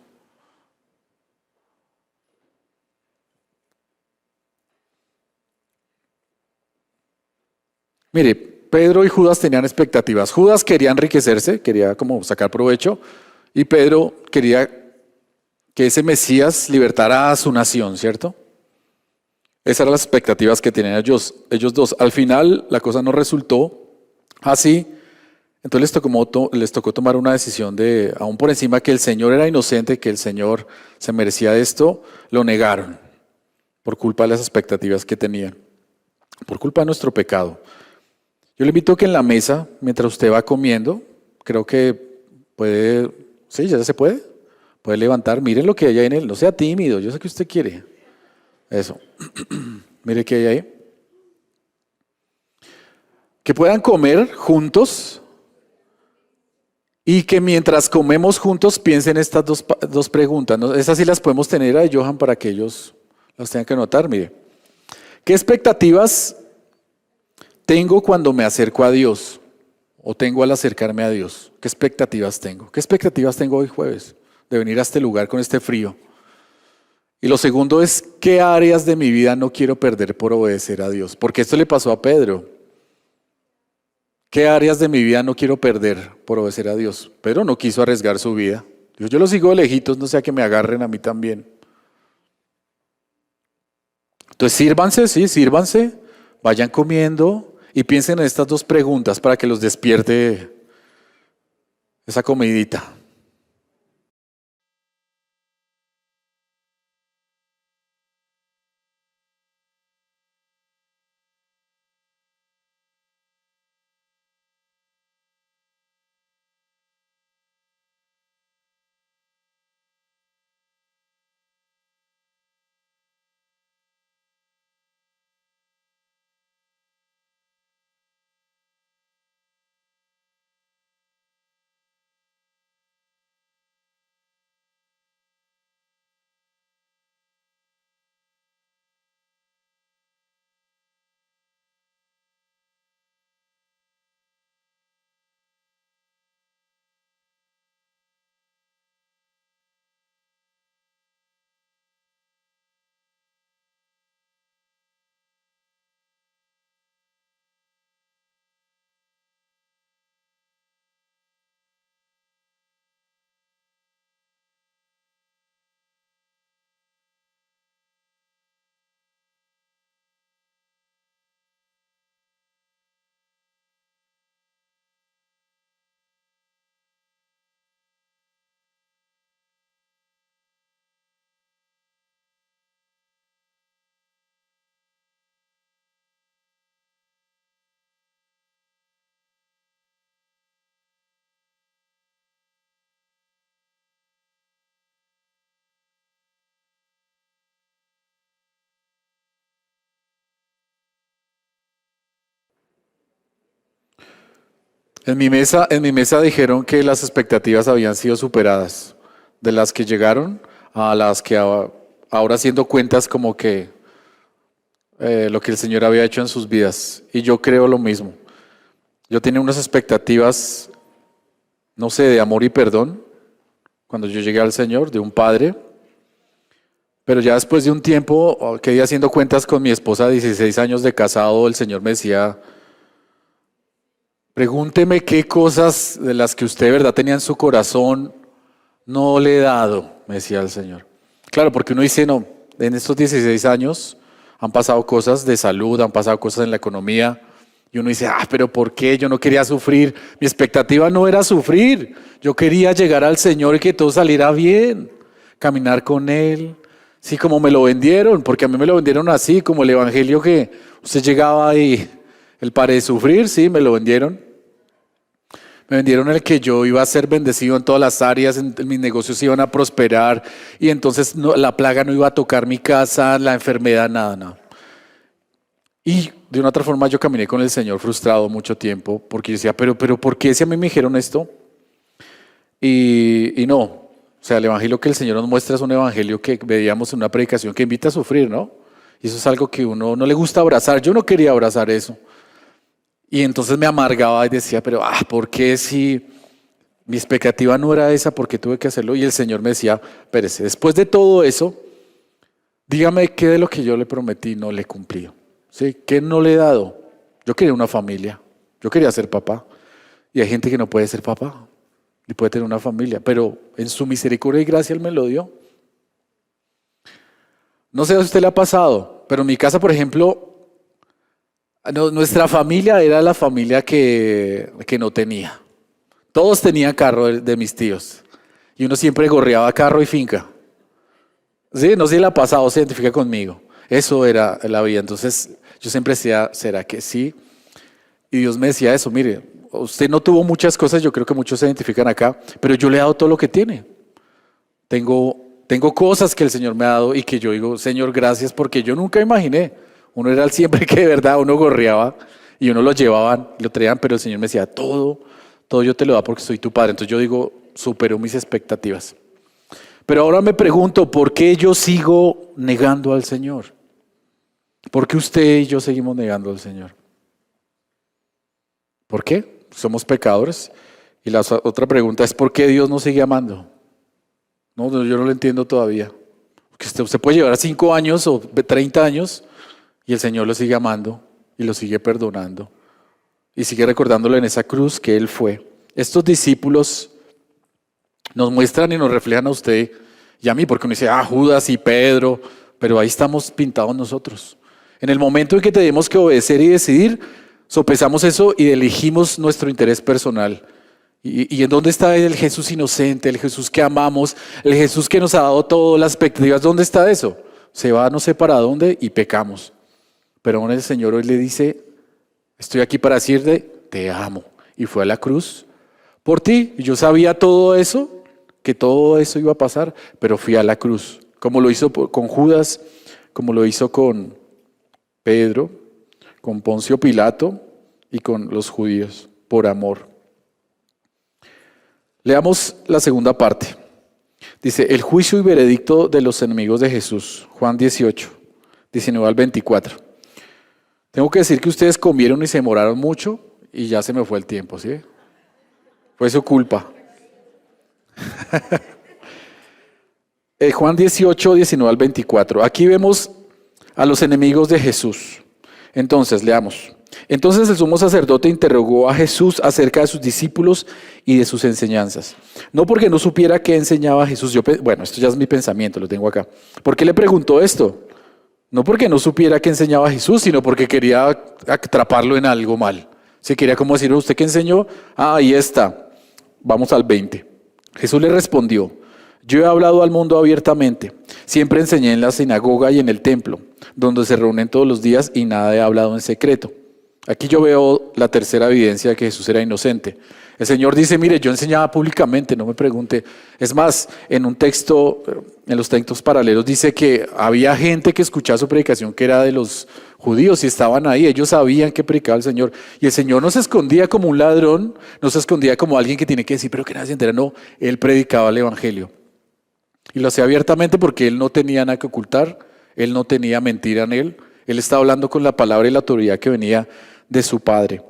Mire, Pedro y Judas tenían expectativas. Judas quería enriquecerse, quería como sacar provecho, y Pedro quería que ese Mesías libertara a su nación, ¿cierto? Esas eran las expectativas que tenían ellos dos. Al final la cosa no resultó así, entonces les tocó tomar una decisión de, aún por encima que el Señor era inocente, que el Señor se merecía esto, lo negaron por culpa de las expectativas que tenían, por culpa de nuestro pecado. Yo le invito a que en la mesa, mientras usted va comiendo, creo que Puede, sí, ya se puede. Puede levantar. Miren lo que hay ahí en él. No sea tímido. Yo sé que usted quiere. Eso. Mire qué hay ahí. Que puedan comer juntos y que mientras comemos juntos piensen estas dos preguntas, ¿no? Esas sí las podemos tener a Johan para que ellos las tengan que anotar. Mire, ¿qué expectativas tengo cuando me acerco a Dios? ¿O tengo al acercarme a Dios? ¿Qué expectativas tengo? ¿Qué expectativas tengo hoy jueves de venir a este lugar con este frío? Y lo segundo es, ¿qué áreas de mi vida no quiero perder por obedecer a Dios? Porque esto le pasó a Pedro. ¿Qué áreas de mi vida no quiero perder por obedecer a Dios? Pedro no quiso arriesgar su vida. Dijo, yo lo sigo de lejitos, no sea que me agarren a mí también. Entonces sírvanse, sí, sírvanse, vayan comiendo y piensen en estas dos preguntas para que los despierte esa comidita. En mi mesa dijeron que las expectativas habían sido superadas, de las que llegaron a las que ahora haciendo cuentas como que lo que el Señor había hecho en sus vidas. Y yo creo lo mismo. Yo tenía unas expectativas, no sé, de amor y perdón, cuando yo llegué al Señor, de un padre. Pero ya después de un tiempo, que iba haciendo cuentas con mi esposa, 16 años de casado, el Señor me decía, pregúnteme qué cosas de las que usted de verdad tenía en su corazón no le he dado, me decía el Señor. Claro, porque uno dice, no, en estos 16 años han pasado cosas de salud, han pasado cosas en la economía, y uno dice, pero ¿por qué? Yo no quería sufrir. Mi expectativa no era sufrir. Yo quería llegar al Señor y que todo saliera bien, caminar con Él. Sí, como me lo vendieron, porque a mí me lo vendieron así, como el evangelio que usted llegaba y el pare de sufrir, sí, me lo vendieron. Me vendieron el que yo iba a ser bendecido en todas las áreas, mis negocios iban a prosperar y entonces la plaga no iba a tocar mi casa, la enfermedad, nada, nada. Y de una otra forma yo caminé con el Señor frustrado mucho tiempo porque yo decía, pero ¿por qué si a mí me dijeron esto? Y no, o sea, el evangelio que el Señor nos muestra es un evangelio que veíamos en una predicación que invita a sufrir, ¿no? Y eso es algo que uno no le gusta abrazar. Yo no quería abrazar eso. Y entonces me amargaba y decía, pero ¿por qué si mi expectativa no era esa? ¿Por qué tuve que hacerlo? Y el Señor me decía, espérese, después de todo eso, dígame qué de lo que yo le prometí no le cumplí. ¿Sí? ¿Qué no le he dado? Yo quería una familia, yo quería ser papá. Y hay gente que no puede ser papá y puede tener una familia, pero en su misericordia y gracia Él me lo dio. No sé si a usted le ha pasado, pero en mi casa, por ejemplo, nuestra familia era la familia que no tenía. Todos tenían carro de mis tíos. Y uno siempre gorreaba carro y finca. Sí, no sé si le ha pasado, se identifica conmigo. Eso era la vida. Entonces yo siempre decía, ¿será que sí? Y Dios me decía eso, mire, usted no tuvo muchas cosas, yo creo que muchos se identifican acá, pero yo le he dado todo lo que tiene. Tengo cosas que el Señor me ha dado y que yo digo, Señor, gracias, porque yo nunca imaginé. Uno era siempre que de verdad uno gorreaba y uno lo llevaban, lo traían, pero el Señor me decía, todo yo te lo da porque soy tu Padre. Entonces yo digo, superó mis expectativas. Pero ahora me pregunto, ¿por qué yo sigo negando al Señor? ¿Por qué usted y yo seguimos negando al Señor? ¿Por qué? Somos pecadores. Y la otra pregunta es, ¿por qué Dios nos sigue amando? No, yo no lo entiendo todavía. Porque usted puede llevar 5 años o 30 años y el Señor lo sigue amando y lo sigue perdonando. Y sigue recordándolo en esa cruz que Él fue. Estos discípulos nos muestran y nos reflejan a usted y a mí, porque uno dice, Judas y Pedro, pero ahí estamos pintados nosotros. En el momento en que tenemos que obedecer y decidir, sopesamos eso y elegimos nuestro interés personal. ¿Y en dónde está el Jesús inocente, el Jesús que amamos, el Jesús que nos ha dado todas las expectativas? ¿Dónde está eso? Se va no sé para dónde y pecamos. Pero aún el Señor hoy le dice, estoy aquí para decirte, te amo. Y fue a la cruz por ti. Y yo sabía todo eso, que todo eso iba a pasar, pero fui a la cruz. Como lo hizo con Judas, como lo hizo con Pedro, con Poncio Pilato y con los judíos, por amor. Leamos la segunda parte. Dice, el juicio y veredicto de los enemigos de Jesús. Juan 18, 19 al 24. Tengo que decir que ustedes comieron y se demoraron mucho y ya se me fue el tiempo, ¿sí? Fue su culpa. Juan 18, 19 al 24. Aquí vemos a los enemigos de Jesús. Entonces, leamos. Entonces el sumo sacerdote interrogó a Jesús acerca de sus discípulos y de sus enseñanzas. No porque no supiera qué enseñaba Jesús. Bueno, esto ya es mi pensamiento, lo tengo acá. ¿Por qué le preguntó esto? No porque no supiera qué enseñaba Jesús, sino porque quería atraparlo en algo mal. Se quería como decir, ¿usted qué enseñó? Ahí está. Vamos al 20. Jesús le respondió, yo he hablado al mundo abiertamente. Siempre enseñé en la sinagoga y en el templo, donde se reúnen todos los días y nada he hablado en secreto. Aquí yo veo la tercera evidencia de que Jesús era inocente. El Señor dice, mire, yo enseñaba públicamente, no me pregunte. Es más, en un texto, en los textos paralelos dice que había gente que escuchaba su predicación que era de los judíos y estaban ahí. Ellos sabían que predicaba el Señor. Y el Señor no se escondía como un ladrón, no se escondía como alguien que tiene que decir, pero que nadie se entera. No, Él predicaba el Evangelio. Y lo hacía abiertamente porque Él no tenía nada que ocultar, Él no tenía mentira en Él. Él estaba hablando con la palabra y la autoridad que venía de su Padre.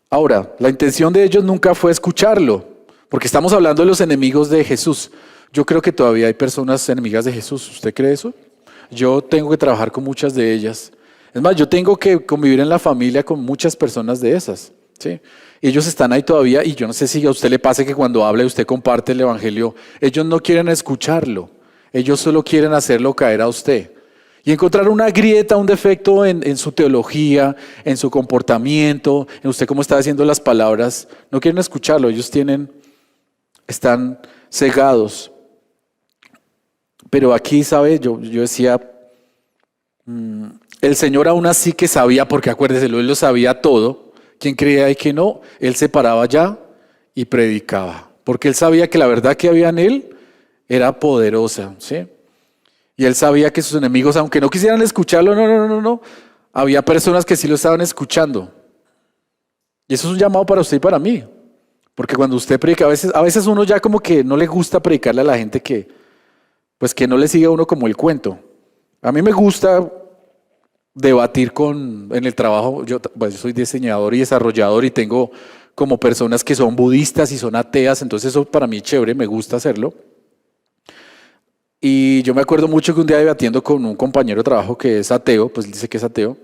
Ahora, la intención de ellos nunca fue escucharlo, porque estamos hablando de los enemigos de Jesús. Yo creo que todavía hay personas enemigas de Jesús. ¿Usted cree eso? Yo tengo que trabajar con muchas de ellas. Es más, yo tengo que convivir en la familia con muchas personas de esas, ¿sí? Y ellos están ahí todavía y yo no sé si a usted le pase que cuando habla y usted comparte el Evangelio, ellos no quieren escucharlo. Ellos solo quieren hacerlo caer a usted. Y encontrar una grieta, un defecto en su teología, en su comportamiento, en usted cómo está diciendo las palabras. No quieren escucharlo, ellos están cegados. Pero aquí, ¿sabe? Yo decía, el Señor aún así que sabía, porque acuérdese, Él lo sabía todo. ¿Quién creía y quién no? Él se paraba allá y predicaba. Porque Él sabía que la verdad que había en Él era poderosa, ¿sí? Y Él sabía que sus enemigos, aunque no quisieran escucharlo, no. Había personas que sí lo estaban escuchando. Y eso es un llamado para usted y para mí. Porque cuando usted predica, a veces uno ya como que no le gusta predicarle a la gente que no le sigue a uno como el cuento. A mí me gusta debatir en el trabajo. Yo soy diseñador y desarrollador y tengo como personas que son budistas y son ateas. Entonces eso para mí es chévere, me gusta hacerlo. Y yo me acuerdo mucho que un día debatiendo con un compañero de trabajo que es ateo, pues él dice que es ateo,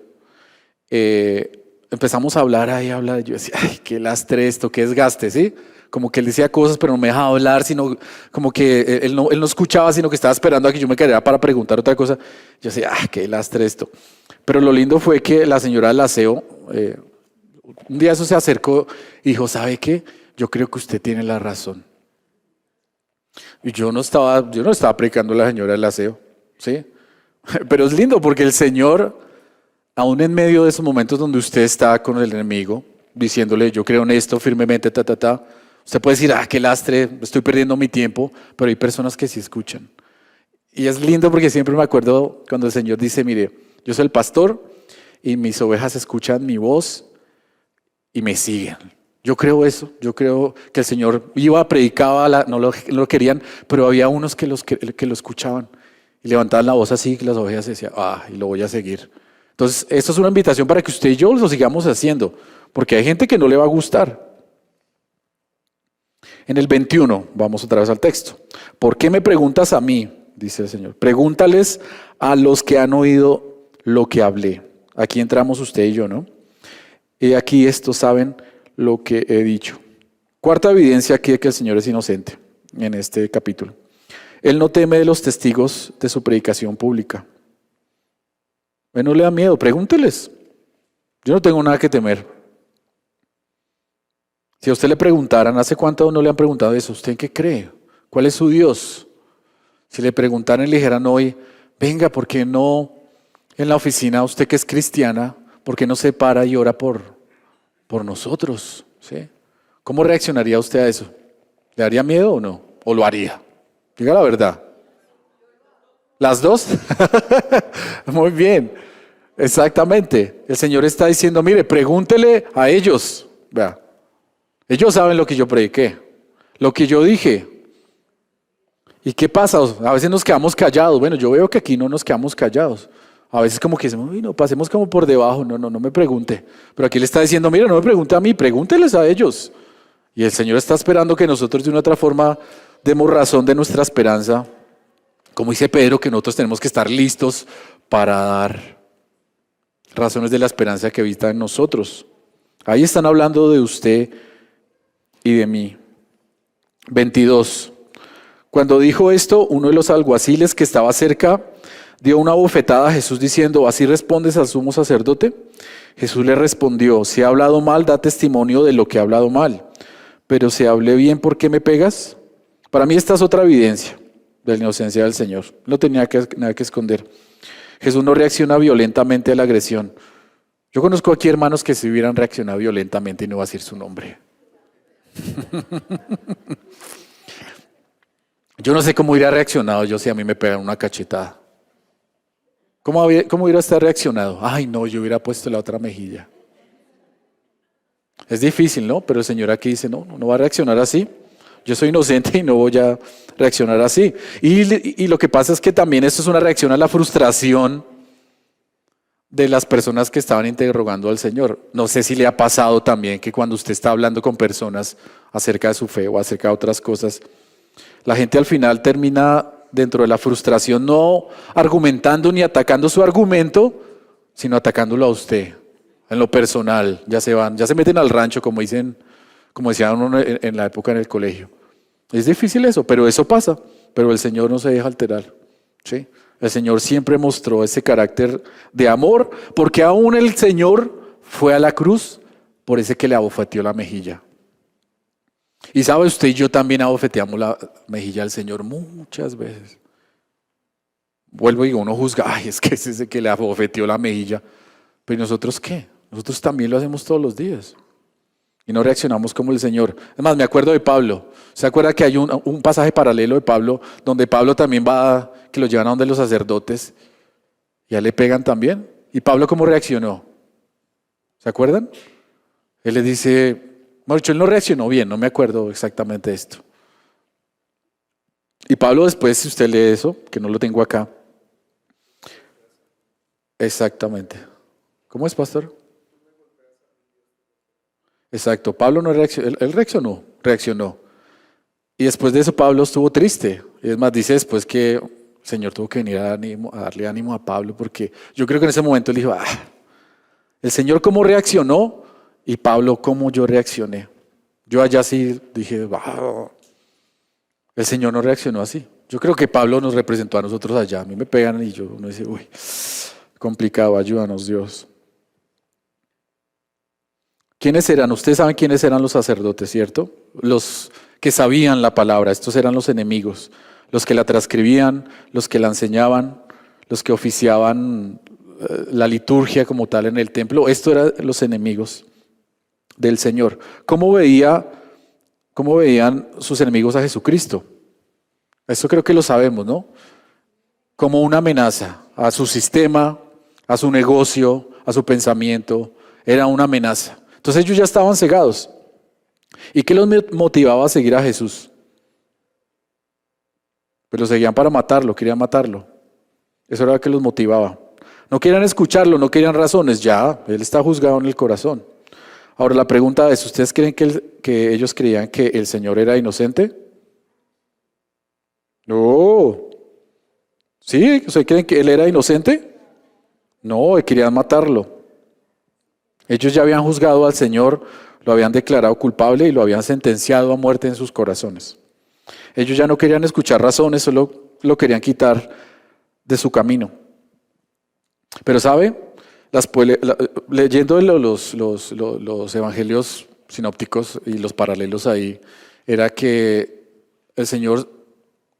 empezamos a hablar ahí, yo decía, ay, qué lastre esto, qué desgaste, ¿sí? Como que él decía cosas pero no me dejaba hablar, sino como que él no escuchaba, sino que estaba esperando a que yo me cayera para preguntar otra cosa. Yo decía, ay, qué lastre esto. Pero lo lindo fue que la señora del aseo, un día eso se acercó y dijo, ¿sabe qué? Yo creo que usted tiene la razón. Y yo no estaba predicando a la señora del aseo, ¿sí? Pero es lindo porque el Señor, aún en medio de esos momentos donde usted está con el enemigo, diciéndole, yo creo en esto firmemente, ta, ta, ta. Usted puede decir, qué lastre, estoy perdiendo mi tiempo, pero hay personas que sí escuchan. Y es lindo porque siempre me acuerdo cuando el Señor dice, mire, yo soy el pastor y mis ovejas escuchan mi voz y me siguen. Yo creo eso, yo creo que el Señor iba, predicaba, no lo querían, pero había unos que lo escuchaban y levantaban la voz así, que las ovejas decían, y lo voy a seguir. Entonces, esto es una invitación para que usted y yo lo sigamos haciendo, porque hay gente que no le va a gustar. En el 21, vamos otra vez al texto. ¿Por qué me preguntas a mí? Dice el Señor. Pregúntales a los que han oído lo que hablé. Aquí entramos usted y yo, ¿no? Y aquí estos saben lo que he dicho. Cuarta evidencia aquí de que el Señor es inocente en este capítulo. Él no teme de los testigos de su predicación pública. No le da miedo, pregúnteles. Yo no tengo nada que temer. Si a usted le preguntaran, ¿hace cuánto no le han preguntado eso? ¿Usted en qué cree? ¿Cuál es su Dios? Si le preguntaran y le dijeran hoy, venga, ¿por qué no en la oficina, usted que es cristiana, por qué no se para y ora por nosotros? ¿Sí? ¿Cómo reaccionaría usted a eso? ¿Le daría miedo o no? ¿O lo haría? Diga la verdad. ¿Las dos? Muy bien. Exactamente. El Señor está diciendo, mire, pregúntele a ellos. Vea. Ellos saben lo que yo prediqué, lo que yo dije. ¿Y qué pasa? A veces nos quedamos callados. Bueno, yo veo que aquí no nos quedamos callados. A veces como que decimos, no, pasemos como por debajo. No me pregunte. Pero aquí le está diciendo, mira, no me pregunte a mí, pregúnteles a ellos. Y el Señor está esperando que nosotros de una otra forma demos razón de nuestra esperanza. Como dice Pedro, que nosotros tenemos que estar listos para dar razones de la esperanza que habita en nosotros. Ahí están hablando de usted y de mí. 22. Cuando dijo esto, uno de los alguaciles que estaba cerca dio una bofetada a Jesús diciendo, ¿así respondes al sumo sacerdote? Jesús le respondió, si he hablado mal, da testimonio de lo que he hablado mal. Pero si hablé bien, ¿por qué me pegas? Para mí esta es otra evidencia de la inocencia del Señor. No tenía nada que esconder. Jesús no reacciona violentamente a la agresión. Yo conozco aquí hermanos que si hubieran reaccionado violentamente y no voy a decir su nombre. Yo no sé cómo hubiera reaccionado yo si a mí me pegan una cachetada. ¿Cómo hubiera usted reaccionado? Ay, no, yo hubiera puesto la otra mejilla. Es difícil, ¿no? Pero el Señor aquí dice, no va a reaccionar así. Yo soy inocente y no voy a reaccionar así. Y lo que pasa es que también esto es una reacción a la frustración de las personas que estaban interrogando al Señor. No sé si le ha pasado también que cuando usted está hablando con personas acerca de su fe o acerca de otras cosas, la gente al final termina dentro de la frustración no argumentando ni atacando su argumento, sino atacándolo a usted, en lo personal. Ya se meten al rancho, como decían uno en la época en el colegio. Es difícil eso, pero eso pasa. Pero el Señor no se deja alterar, ¿sí? El Señor siempre mostró ese carácter de amor, porque aún el Señor fue a la cruz por ese que le abofeteó la mejilla. Y sabe usted y yo también abofeteamos la mejilla al Señor muchas veces. Vuelvo y digo, uno juzga, es que es ese que le abofeteó la mejilla. Pero ¿y nosotros qué? Nosotros también lo hacemos todos los días. Y no reaccionamos como el Señor. Además, me acuerdo de Pablo. ¿Se acuerda que hay un pasaje paralelo de Pablo, donde Pablo también va, que lo llevan a donde los sacerdotes, y a le pegan también? ¿Y Pablo cómo reaccionó? ¿Se acuerdan? Él le dice, él no reaccionó bien, no me acuerdo exactamente de esto. Y Pablo después, si usted lee eso, que no lo tengo acá. Exactamente. ¿Cómo es, pastor? Exacto, Pablo no reaccionó, él reaccionó. Y después de eso Pablo estuvo triste. Y es más, dice después que el Señor tuvo que venir a darle ánimo a Pablo, porque yo creo que en ese momento él dijo, el Señor cómo reaccionó y Pablo cómo yo reaccioné. Yo allá sí dije, el Señor no reaccionó así. Yo creo que Pablo nos representó a nosotros allá. A mí me pegan y uno dice, complicado, ayúdanos Dios. ¿Quiénes eran? Ustedes saben quiénes eran los sacerdotes, ¿cierto? Los que sabían la palabra, estos eran los enemigos, los que la transcribían, los que la enseñaban, los que oficiaban la liturgia como tal en el templo. Estos eran los enemigos del Señor. ¿Cómo veían sus enemigos a Jesucristo? Esto creo que lo sabemos, ¿no? Como una amenaza a su sistema, a su negocio, a su pensamiento. Era una amenaza. Entonces ellos ya estaban cegados. ¿Y qué los motivaba a seguir a Jesús? Pues lo seguían para matarlo, querían matarlo. Eso era lo que los motivaba. No querían escucharlo, no querían razones. Ya, él está juzgado en el corazón. Ahora la pregunta es, ¿ustedes creen que ellos creían que el Señor era inocente? No. ¿Sí? ¿Ustedes creen que él era inocente? No, querían matarlo. Ellos ya habían juzgado al Señor, lo habían declarado culpable y lo habían sentenciado a muerte en sus corazones. Ellos ya no querían escuchar razones, solo lo querían quitar de su camino. Pero ¿sabe? Leyendo los evangelios sinópticos y los paralelos ahí, era que el Señor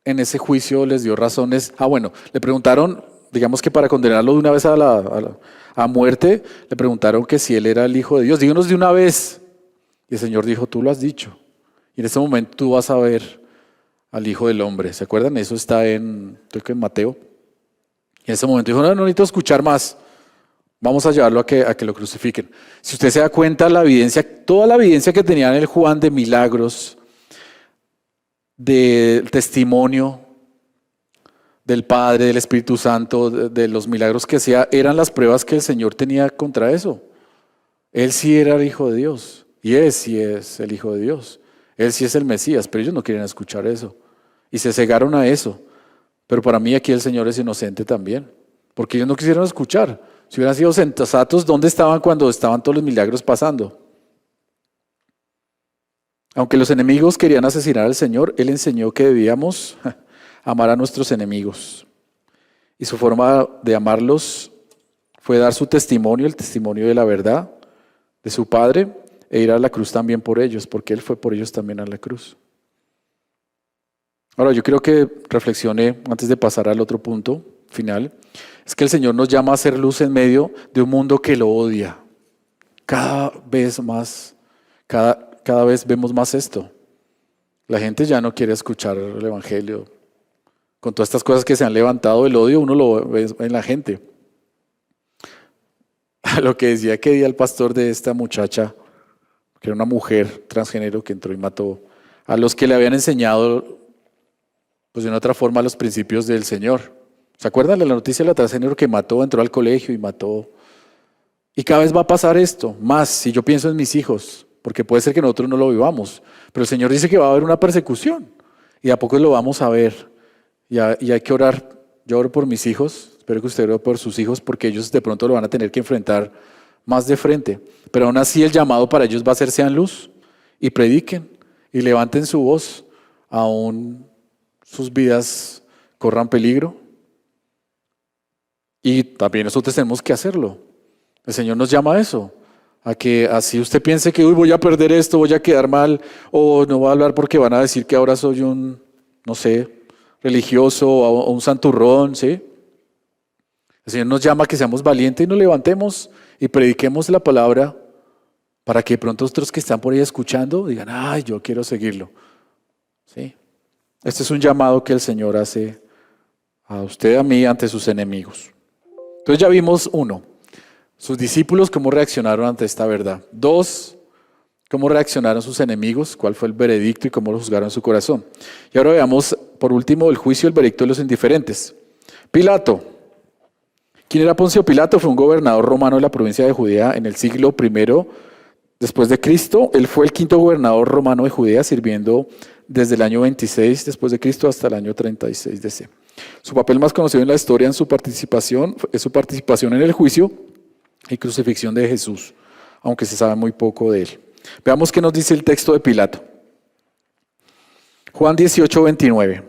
en ese juicio les dio razones. Bueno, le preguntaron, digamos que para condenarlo de una vez a muerte, le preguntaron que si él era el Hijo de Dios. Díganos de una vez. Y el Señor dijo, tú lo has dicho. Y en ese momento tú vas a ver al Hijo del Hombre. ¿Se acuerdan? Eso está creo que en Mateo. Y en ese momento dijo, no necesito escuchar más. Vamos a llevarlo a que lo crucifiquen. Si usted se da cuenta, toda la evidencia que tenía en el Juan de milagros, del testimonio del Padre, del Espíritu Santo, de los milagros que hacía, eran las pruebas que el Señor tenía contra eso. Él sí era el Hijo de Dios. Y él sí es el Hijo de Dios. Él sí es el Mesías, pero ellos no querían escuchar eso. Y se cegaron a eso. Pero para mí aquí el Señor es inocente también. Porque ellos no quisieron escuchar. Si hubieran sido sensatos, ¿dónde estaban cuando estaban todos los milagros pasando? Aunque los enemigos querían asesinar al Señor, Él enseñó que debíamos amar a nuestros enemigos. Y su forma de amarlos fue dar su testimonio, el testimonio de la verdad de su Padre, e ir a la cruz también por ellos, porque Él fue por ellos también a la cruz. Ahora, yo quiero que reflexione antes de pasar al otro punto final. Es que el Señor nos llama a hacer luz en medio de un mundo que lo odia. Cada vez más, cada vez vemos más esto. La gente ya no quiere escuchar el Evangelio. Con todas estas cosas que se han levantado, el odio uno lo ve en la gente. Lo que decía que día el pastor de esta muchacha, que era una mujer transgénero que entró y mató a los que le habían enseñado, pues de una otra forma, los principios del Señor. ¿Se acuerdan de la noticia de la transgénero que mató, entró al colegio y mató? Y cada vez va a pasar esto, más si yo pienso en mis hijos, porque puede ser que nosotros no lo vivamos, pero el Señor dice que va a haber una persecución y a poco lo vamos a ver. Y hay que orar. Yo oro por mis hijos, espero que usted ore por sus hijos, porque ellos de pronto lo van a tener que enfrentar más de frente. Pero aún así el llamado para ellos va a ser sean luz y prediquen y levanten su voz, aún sus vidas corran peligro. Y también nosotros tenemos que hacerlo. El Señor nos llama a eso, a que así usted piense que voy a perder esto, voy a quedar mal, o no voy a hablar porque van a decir que ahora soy un, no sé, religioso o un santurrón, ¿sí? El Señor nos llama a que seamos valientes y nos levantemos y prediquemos la palabra para que pronto otros que están por ahí escuchando digan, ay, yo quiero seguirlo, ¿sí? Este es un llamado que el Señor hace a usted y a mí ante sus enemigos. Entonces ya vimos 1, sus discípulos cómo reaccionaron ante esta verdad. 2, cómo reaccionaron sus enemigos, cuál fue el veredicto y cómo lo juzgaron en su corazón. Y ahora veamos, por último, el juicio y el veredicto de los indiferentes. Pilato. ¿Quién era Poncio Pilato? Fue un gobernador romano de la provincia de Judea en el siglo I después de Cristo. Él fue el 5º gobernador romano de Judea, sirviendo desde el año 26 después de Cristo hasta el año 36 DC. Su papel más conocido en la historia es su participación en el juicio y crucifixión de Jesús, aunque se sabe muy poco de él. Veamos qué nos dice el texto de Pilato. Juan 18:29.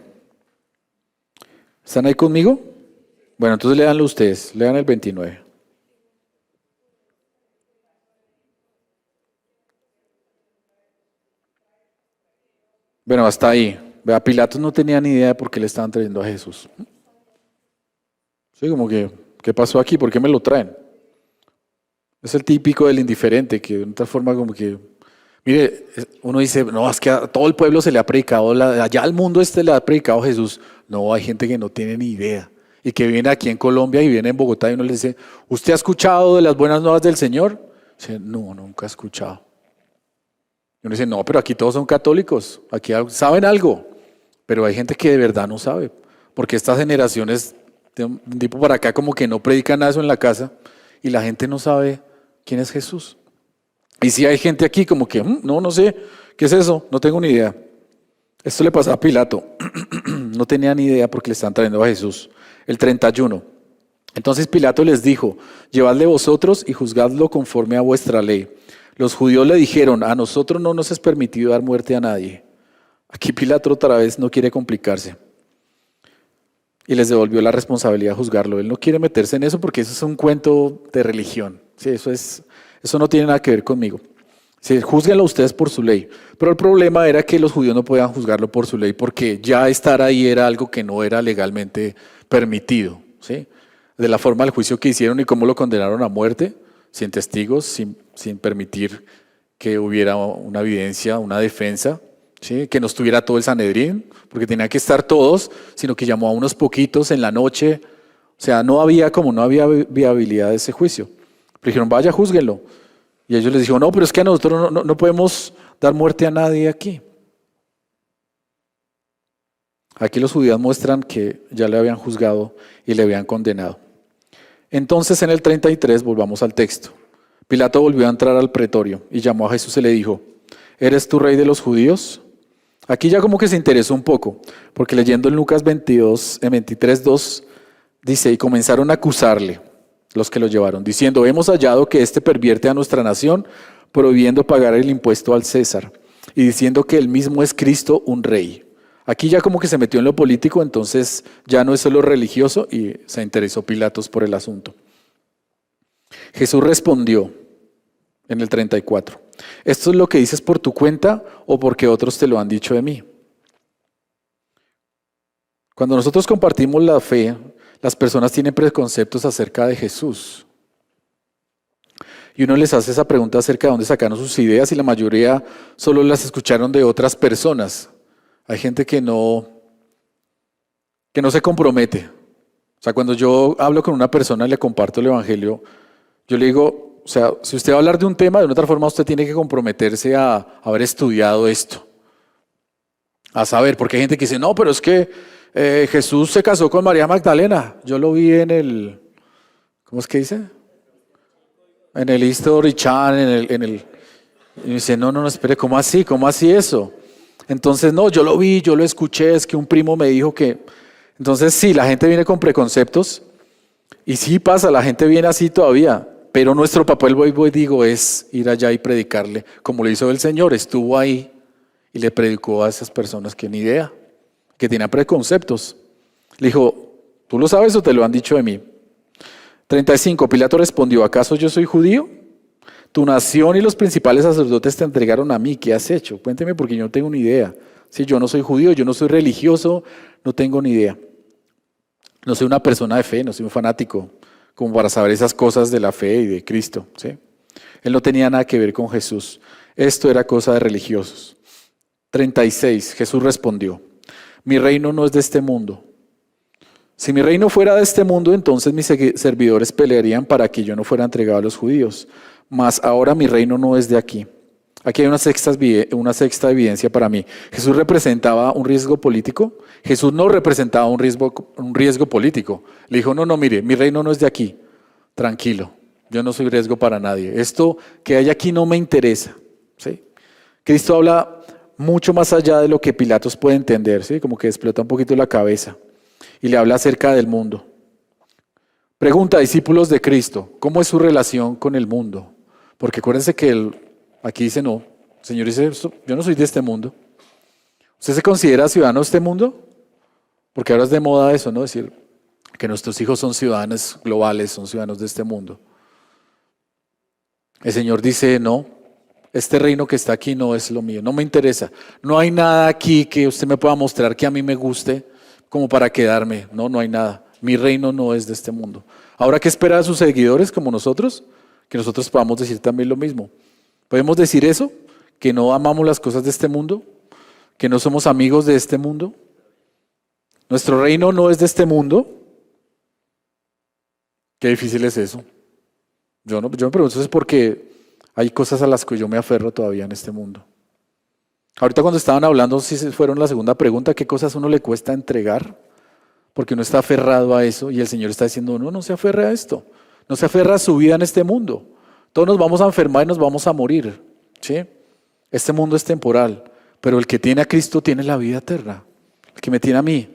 ¿Están ahí conmigo? Bueno, entonces léanlo ustedes, lean el 29. Bueno, hasta ahí. Vea, Pilatos no tenía ni idea de por qué le estaban trayendo a Jesús. Sí, como que, ¿qué pasó aquí? ¿Por qué me lo traen? Es el típico del indiferente, que de otra forma como que, mire, uno dice, no, es que a todo el pueblo se le ha predicado, allá al mundo le ha predicado Jesús. No, hay gente que no tiene ni idea y que viene aquí en Colombia y viene en Bogotá y uno le dice, ¿usted ha escuchado de las buenas nuevas del Señor? Dice, no, nunca he escuchado. Y uno dice, no, pero aquí todos son católicos, aquí saben algo, pero hay gente que de verdad no sabe, porque estas generaciones de un tipo para acá como que no predican nada de eso en la casa y la gente no sabe quién es Jesús. Y si hay gente aquí como que, no sé, ¿qué es eso? No tengo ni idea. Esto le pasó a Pilato, no tenía ni idea porque le están trayendo a Jesús. El 31. Entonces Pilato les dijo, llevadle vosotros y juzgadlo conforme a vuestra ley. Los judíos le dijeron, a nosotros no nos es permitido dar muerte a nadie. Aquí Pilato otra vez no quiere complicarse. Y les devolvió la responsabilidad de juzgarlo. Él no quiere meterse en eso porque eso es un cuento de religión. Sí, eso no tiene nada que ver conmigo. Sí, júzguenlo ustedes por su ley. Pero el problema era que los judíos no podían juzgarlo por su ley porque ya estar ahí era algo que no era legalmente permitido. ¿Sí? De la forma del juicio que hicieron y cómo lo condenaron a muerte, sin testigos, sin permitir que hubiera una evidencia, una defensa, ¿sí? Que no estuviera todo el Sanedrín, porque tenían que estar todos, sino que llamó a unos poquitos en la noche. O sea, no había viabilidad de ese juicio. Pero dijeron, vaya, júzguenlo. Y ellos les dijeron, no, pero es que a nosotros no podemos dar muerte a nadie aquí. Aquí los judíos muestran que ya le habían juzgado y le habían condenado. Entonces en el 33, volvamos al texto. Pilato volvió a entrar al pretorio y llamó a Jesús y le dijo, ¿eres tú rey de los judíos? Aquí ya como que se interesó un poco, porque leyendo en Lucas 23:2, dice, y comenzaron a acusarle los que lo llevaron, diciendo, hemos hallado que éste pervierte a nuestra nación, prohibiendo pagar el impuesto al César, y diciendo que él mismo es Cristo, un rey. Aquí ya como que se metió en lo político, entonces ya no es solo religioso, y se interesó Pilatos por el asunto. Jesús respondió en el 34, ¿esto es lo que dices por tu cuenta o porque otros te lo han dicho de mí? Cuando nosotros compartimos la fe, las personas tienen preconceptos acerca de Jesús. Y uno les hace esa pregunta acerca de dónde sacaron sus ideas y la mayoría solo las escucharon de otras personas. Hay gente que no se compromete. O sea, cuando yo hablo con una persona y le comparto el evangelio, yo le digo, o sea, si usted va a hablar de un tema, de una otra forma usted tiene que comprometerse a haber estudiado esto. A saber, porque hay gente que dice, no, pero es que Jesús se casó con María Magdalena. Yo lo vi en el, ¿cómo es que dice? En el History Channel, y me dice, no, espere, ¿cómo así? ¿Cómo así eso? Entonces, no, yo lo vi, yo lo escuché, es que un primo me dijo que... Entonces, sí, la gente viene con preconceptos, y sí pasa, la gente viene así todavía, pero nuestro papel, digo, es ir allá y predicarle, como lo hizo el Señor, estuvo ahí y le predicó a esas personas que ni idea, que tenían preconceptos. Le dijo, ¿tú lo sabes o te lo han dicho de mí? 35, Pilato respondió, ¿acaso yo soy judío? Tu nación y los principales sacerdotes te entregaron a mí, ¿qué has hecho? Cuénteme porque yo no tengo ni idea. Si yo no soy judío, yo no soy religioso, no tengo ni idea. No soy una persona de fe, no soy un fanático, como para saber esas cosas de la fe y de Cristo, ¿sí? Él no tenía nada que ver con Jesús. Esto era cosa de religiosos. 36, Jesús respondió, mi reino no es de este mundo. Si mi reino fuera de este mundo, entonces mis servidores pelearían para que yo no fuera entregado a los judíos. Mas ahora mi reino no es de aquí. Aquí hay una sexta evidencia para mí. ¿Jesús representaba un riesgo político? Jesús no representaba un riesgo político. Le dijo, no, mire, mi reino no es de aquí. Tranquilo, yo no soy riesgo para nadie. Esto que hay aquí no me interesa. ¿Sí? Cristo habla mucho más allá de lo que Pilatos puede entender, ¿sí? Como que explota un poquito la cabeza y le habla acerca del mundo. Pregunta, discípulos de Cristo, ¿cómo es su relación con el mundo? Porque acuérdense que aquí dice no, el Señor dice, yo no soy de este mundo. ¿Usted se considera ciudadano de este mundo? Porque ahora es de moda eso, ¿no? Decir que nuestros hijos son ciudadanos globales, son ciudadanos de este mundo. El Señor dice, no, este reino que está aquí no es lo mío, no me interesa. No hay nada aquí que usted me pueda mostrar que a mí me guste como para quedarme. No hay nada. Mi reino no es de este mundo. Ahora, ¿qué espera de sus seguidores como nosotros? que nosotros podamos decir también lo mismo. ¿Podemos decir eso? ¿Que no amamos las cosas de este mundo? ¿Que no somos amigos de este mundo? ¿Nuestro reino no es de este mundo? Qué difícil es eso. Yo me pregunto eso es porque hay cosas a las que yo me aferro todavía en este mundo. Ahorita cuando estaban hablando, si fueron la segunda pregunta, ¿qué cosas a uno le cuesta entregar? Porque uno está aferrado a eso y el Señor está diciendo, no se aferre a esto. No se aferra a su vida en este mundo. Todos nos vamos a enfermar y nos vamos a morir. ¿Sí? Este mundo es temporal, pero el que tiene a Cristo tiene la vida eterna. El que me tiene a mí,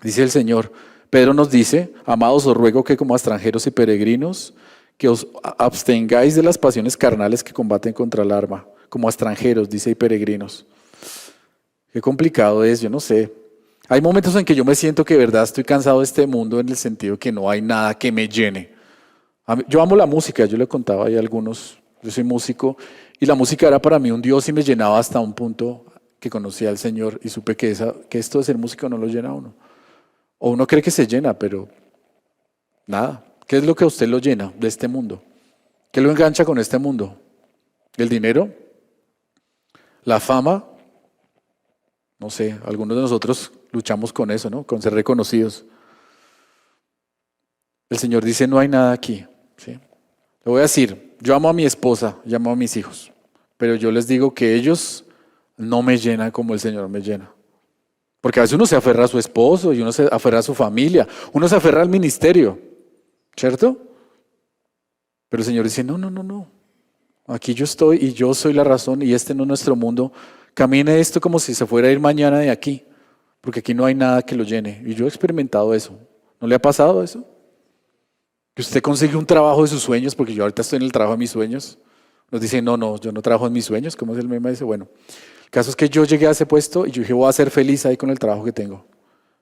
dice el Señor. Pedro nos dice, amados, os ruego que como extranjeros y peregrinos, que os abstengáis de las pasiones carnales que combaten contra el alma. Como extranjeros, dice, y peregrinos. Qué complicado es, yo no sé. Hay momentos en que yo me siento que de verdad estoy cansado de este mundo en el sentido que no hay nada que me llene. Yo amo la música, yo le contaba ahí a algunos, yo soy músico, y la música era para mí un Dios y me llenaba hasta un punto que conocía al Señor y supe que esto de ser músico no lo llena a uno. O uno cree que se llena, pero nada. ¿Qué es lo que a usted lo llena de este mundo? ¿Qué lo engancha con este mundo? ¿El dinero? ¿La fama? No sé, algunos de nosotros luchamos con eso, ¿no? Con ser reconocidos. El Señor dice, no hay nada aquí. ¿Sí? Le voy a decir, yo amo a mi esposa, yo amo a mis hijos, pero yo les digo que ellos no me llenan como el Señor me llena. Porque a veces uno se aferra a su esposo y uno se aferra a su familia, uno se aferra al ministerio, ¿cierto? Pero el Señor dice, no. Aquí yo estoy y yo soy la razón y este no es nuestro mundo. Camine esto como si se fuera a ir mañana de aquí, porque aquí no hay nada que lo llene. Y yo he experimentado eso. ¿No le ha pasado eso? Que usted consigue un trabajo de sus sueños, porque yo ahorita estoy en el trabajo de mis sueños. Nos dicen, no, yo no trabajo en mis sueños. ¿Cómo es el meme? Dice, bueno, el caso es que yo llegué a ese puesto y yo dije, voy a ser feliz ahí con el trabajo que tengo.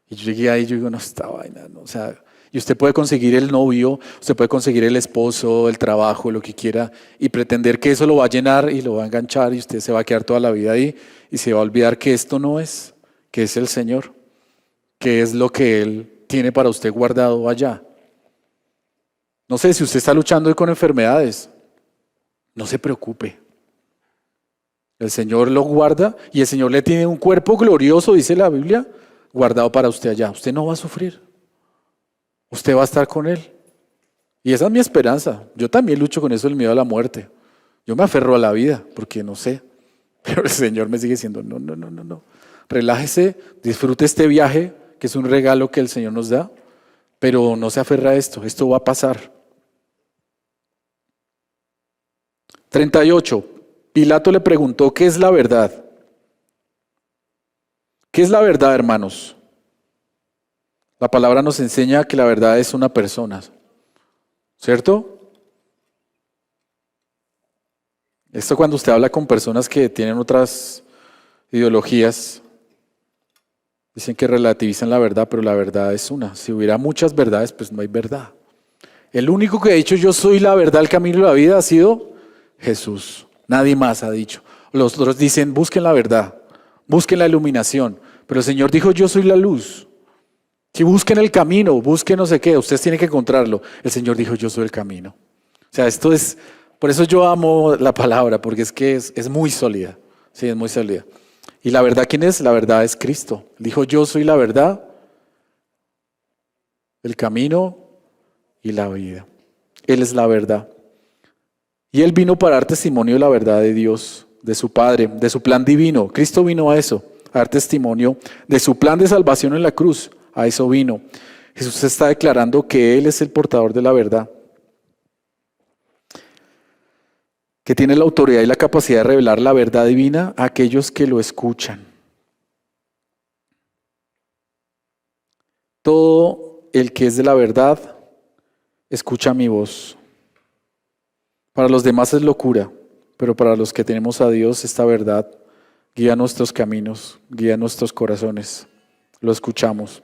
Y yo llegué ahí y yo digo, no, esta vaina, no, o sea, y usted puede conseguir el novio, usted puede conseguir el esposo, el trabajo, lo que quiera, y pretender que eso lo va a llenar y lo va a enganchar y usted se va a quedar toda la vida ahí y se va a olvidar que esto no es, que es el Señor, que es lo que Él tiene para usted guardado allá. No sé si usted está luchando hoy con enfermedades, no se preocupe. El Señor lo guarda y el Señor le tiene un cuerpo glorioso, dice la Biblia, guardado para usted allá. Usted no va a sufrir. Usted va a estar con Él. Y esa es mi esperanza. Yo también lucho con eso, el miedo a la muerte. Yo me aferro a la vida porque no sé. Pero el Señor me sigue diciendo, no. Relájese, disfrute este viaje, que es un regalo que el Señor nos da, pero no se aferra a esto. Esto va a pasar. 38. Pilato le preguntó, ¿qué es la verdad? ¿Qué es la verdad, hermanos? La palabra nos enseña que la verdad es una persona, ¿cierto? Esto cuando usted habla con personas que tienen otras ideologías, dicen que relativizan la verdad, pero la verdad es una. Si hubiera muchas verdades, pues no hay verdad. El único que ha dicho yo soy la verdad, el camino y la vida ha sido Jesús. Nadie más ha dicho. Los otros dicen busquen la verdad, busquen la iluminación, pero el Señor dijo yo soy la luz. Si busquen el camino, busquen no sé qué, ustedes tienen que encontrarlo. El Señor dijo, yo soy el camino. O sea, esto es, por eso yo amo la palabra, porque es que es muy sólida. Sí, es muy sólida. ¿Y la verdad quién es? La verdad es Cristo. Dijo, yo soy la verdad, el camino y la vida. Él es la verdad. Y Él vino para dar testimonio de la verdad de Dios, de su Padre, de su plan divino. Cristo vino a eso, a dar testimonio de su plan de salvación en la cruz. A eso vino. Jesús está declarando que Él es el portador de la verdad, que tiene la autoridad y la capacidad de revelar la verdad divina a aquellos que lo escuchan. Todo el que es de la verdad escucha mi voz. Para los demás es locura, pero para los que tenemos a Dios esta verdad guía nuestros caminos, guía nuestros corazones. Lo escuchamos.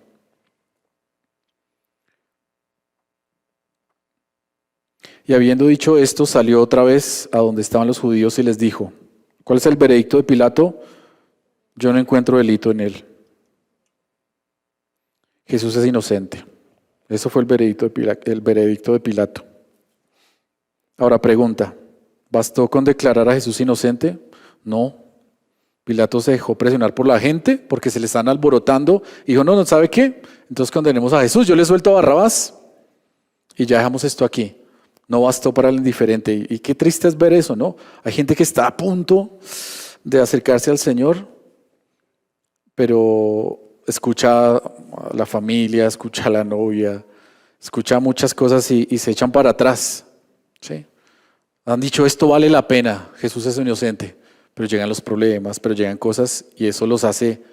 Y habiendo dicho esto, salió otra vez a donde estaban los judíos y les dijo, ¿cuál es el veredicto de Pilato? Yo no encuentro delito en él. Jesús es inocente. Eso fue el veredicto de Pilato. Ahora pregunta, ¿bastó con declarar a Jesús inocente? No. Pilato se dejó presionar por la gente porque se le están alborotando. Y dijo, no, ¿sabe qué? Entonces condenemos a Jesús. Yo le suelto a Barrabás y ya dejamos esto aquí. No bastó para el indiferente. Y qué triste es ver eso, ¿no? Hay gente que está a punto de acercarse al Señor, pero escucha a la familia, escucha a la novia, escucha muchas cosas y se echan para atrás. ¿Sí? Han dicho, esto vale la pena, Jesús es inocente, pero llegan los problemas, pero llegan cosas y eso los hace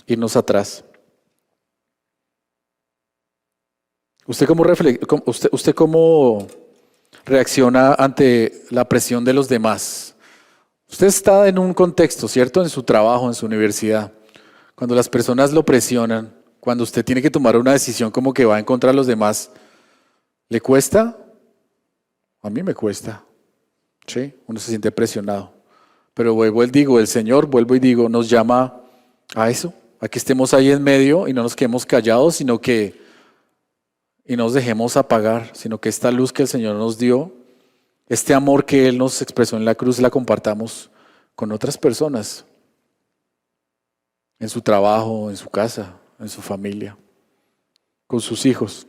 irnos atrás. ¿Usted cómo reacciona ante la presión de los demás? Usted está en un contexto, ¿cierto? En su trabajo, en su universidad. Cuando las personas lo presionan, cuando usted tiene que tomar una decisión como que va en contra de los demás, ¿le cuesta? A mí me cuesta. Sí, uno se siente presionado. Pero el Señor, vuelvo y digo, nos llama a eso, a que estemos ahí en medio y no nos quedemos callados, y no nos dejemos apagar, sino que esta luz que el Señor nos dio, este amor que Él nos expresó en la cruz, la compartamos con otras personas, en su trabajo, en su casa, en su familia, con sus hijos.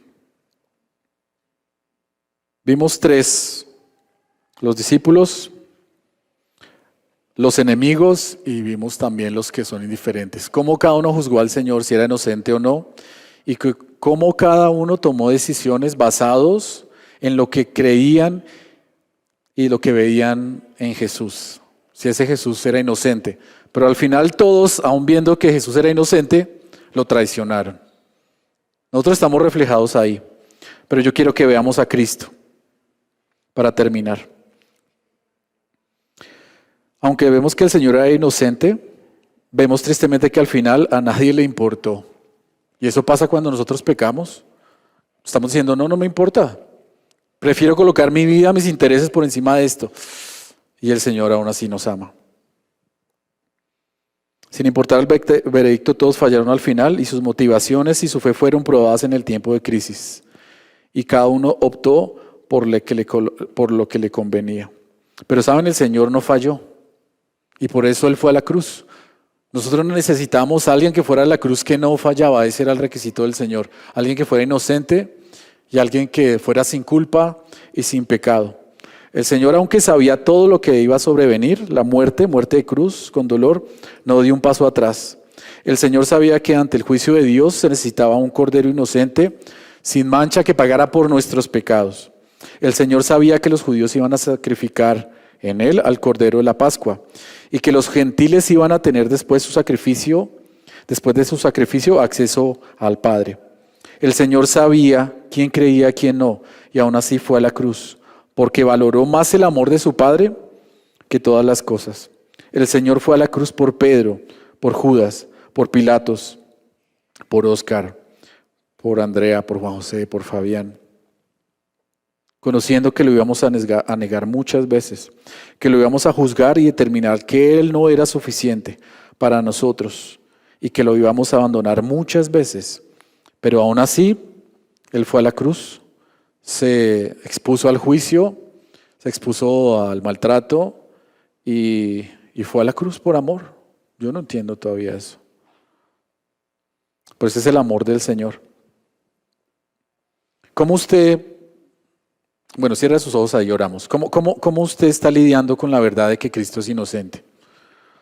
Vimos tres, los discípulos, los enemigos y vimos también los que son indiferentes. Cómo cada uno juzgó al Señor si era inocente o no y cómo cada uno tomó decisiones basados en lo que creían y lo que veían en Jesús. Si ese Jesús era inocente. Pero al final todos, aun viendo que Jesús era inocente, lo traicionaron. Nosotros estamos reflejados ahí. Pero yo quiero que veamos a Cristo para terminar. Aunque vemos que el Señor era inocente, vemos tristemente que al final a nadie le importó. Y eso pasa cuando nosotros pecamos. Estamos diciendo, no me importa. Prefiero colocar mi vida, mis intereses por encima de esto. Y el Señor aún así nos ama. Sin importar el veredicto, todos fallaron al final y sus motivaciones y su fe fueron probadas en el tiempo de crisis. Y cada uno optó por lo que le convenía. Pero saben, el Señor no falló. Y por eso Él fue a la cruz. Nosotros necesitamos a alguien que fuera a la cruz que no fallaba. Ese era el requisito del Señor. Alguien que fuera inocente y alguien que fuera sin culpa y sin pecado. El Señor, aunque sabía todo lo que iba a sobrevenir, la muerte de cruz, con dolor, no dio un paso atrás. El Señor sabía que ante el juicio de Dios se necesitaba un cordero inocente, sin mancha, que pagara por nuestros pecados. El Señor sabía que los judíos iban a sacrificar en Él al cordero de la Pascua y que los gentiles iban a tener después de su sacrificio, acceso al Padre. El Señor sabía quién creía y quién no, y aún así fue a la cruz, porque valoró más el amor de su Padre que todas las cosas. El Señor fue a la cruz por Pedro, por Judas, por Pilatos, por Óscar, por Andrea, por Juan José, por Fabián, conociendo que lo íbamos a negar muchas veces, que lo íbamos a juzgar y determinar que Él no era suficiente para nosotros y que lo íbamos a abandonar muchas veces. Pero aún así, Él fue a la cruz, se expuso al juicio, se expuso al maltrato y fue a la cruz por amor. Yo no entiendo todavía eso. Pero ese es el amor del Señor. ¿Cómo usted, cierra sus ojos ahí y oramos? ¿Cómo usted está lidiando con la verdad de que Cristo es inocente?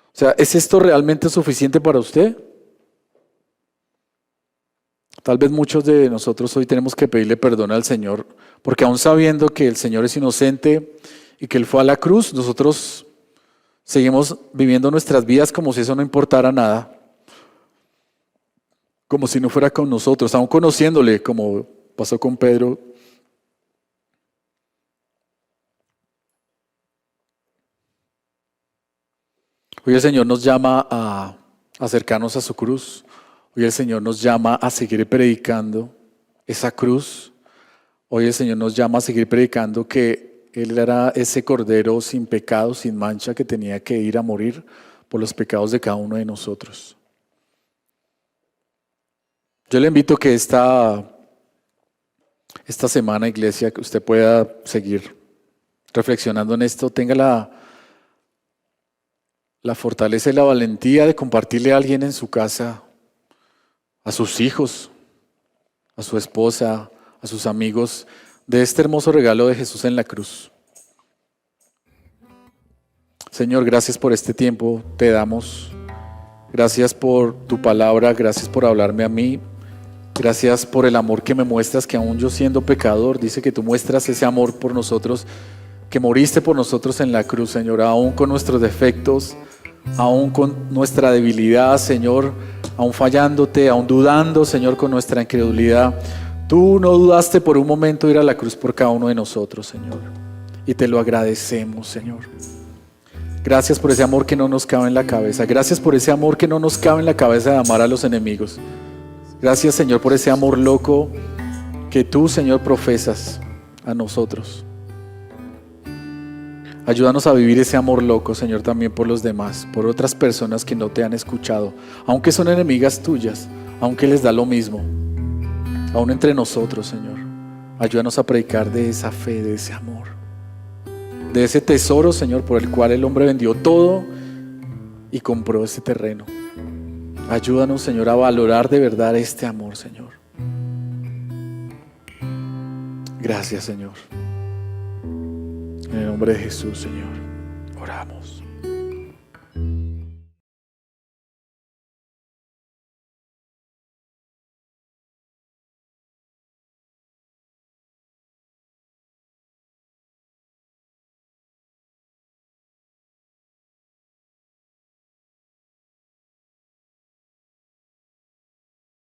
O sea, ¿es esto realmente suficiente para usted? Tal vez muchos de nosotros hoy tenemos que pedirle perdón al Señor, porque aún sabiendo que el Señor es inocente y que Él fue a la cruz, nosotros seguimos viviendo nuestras vidas como si eso no importara nada, como si no fuera con nosotros, aún conociéndole, como pasó con Pedro. Hoy el Señor nos llama a acercarnos a su cruz. Hoy el Señor nos llama a seguir predicando esa cruz. Hoy el Señor nos llama a seguir predicando que Él era ese cordero sin pecado, sin mancha, que tenía que ir a morir por los pecados de cada uno de nosotros. Yo le invito que esta semana, iglesia, que usted pueda seguir reflexionando en esto, tenga la fortaleza y la valentía de compartirle a alguien en su casa, a sus hijos, a su esposa, a sus amigos, de este hermoso regalo de Jesús en la cruz. Señor, gracias por este tiempo, te damos. Gracias por tu palabra, gracias por hablarme a mí. Gracias por el amor que me muestras, que aún yo siendo pecador, dice que tú muestras ese amor por nosotros, que moriste por nosotros en la cruz, Señor, aún con nuestros defectos, aún con nuestra debilidad, Señor, aún fallándote, aún dudando, Señor, con nuestra incredulidad. Tú no dudaste por un momento ir a la cruz por cada uno de nosotros, Señor, y te lo agradecemos, Señor. Gracias por ese amor que no nos cabe en la cabeza. Gracias por ese amor que no nos cabe en la cabeza de amar a los enemigos. Gracias, Señor, por ese amor loco que tú, Señor, profesas a nosotros. Ayúdanos a vivir ese amor loco, Señor, también por los demás, por otras personas que no te han escuchado, aunque son enemigas tuyas, aunque les da lo mismo, aún entre nosotros, Señor. Ayúdanos a predicar de esa fe, de ese amor, de ese tesoro, Señor, por el cual el hombre vendió todo y compró ese terreno. Ayúdanos, Señor, a valorar de verdad este amor, Señor. Gracias, Señor. En el nombre de Jesús, Señor, oramos.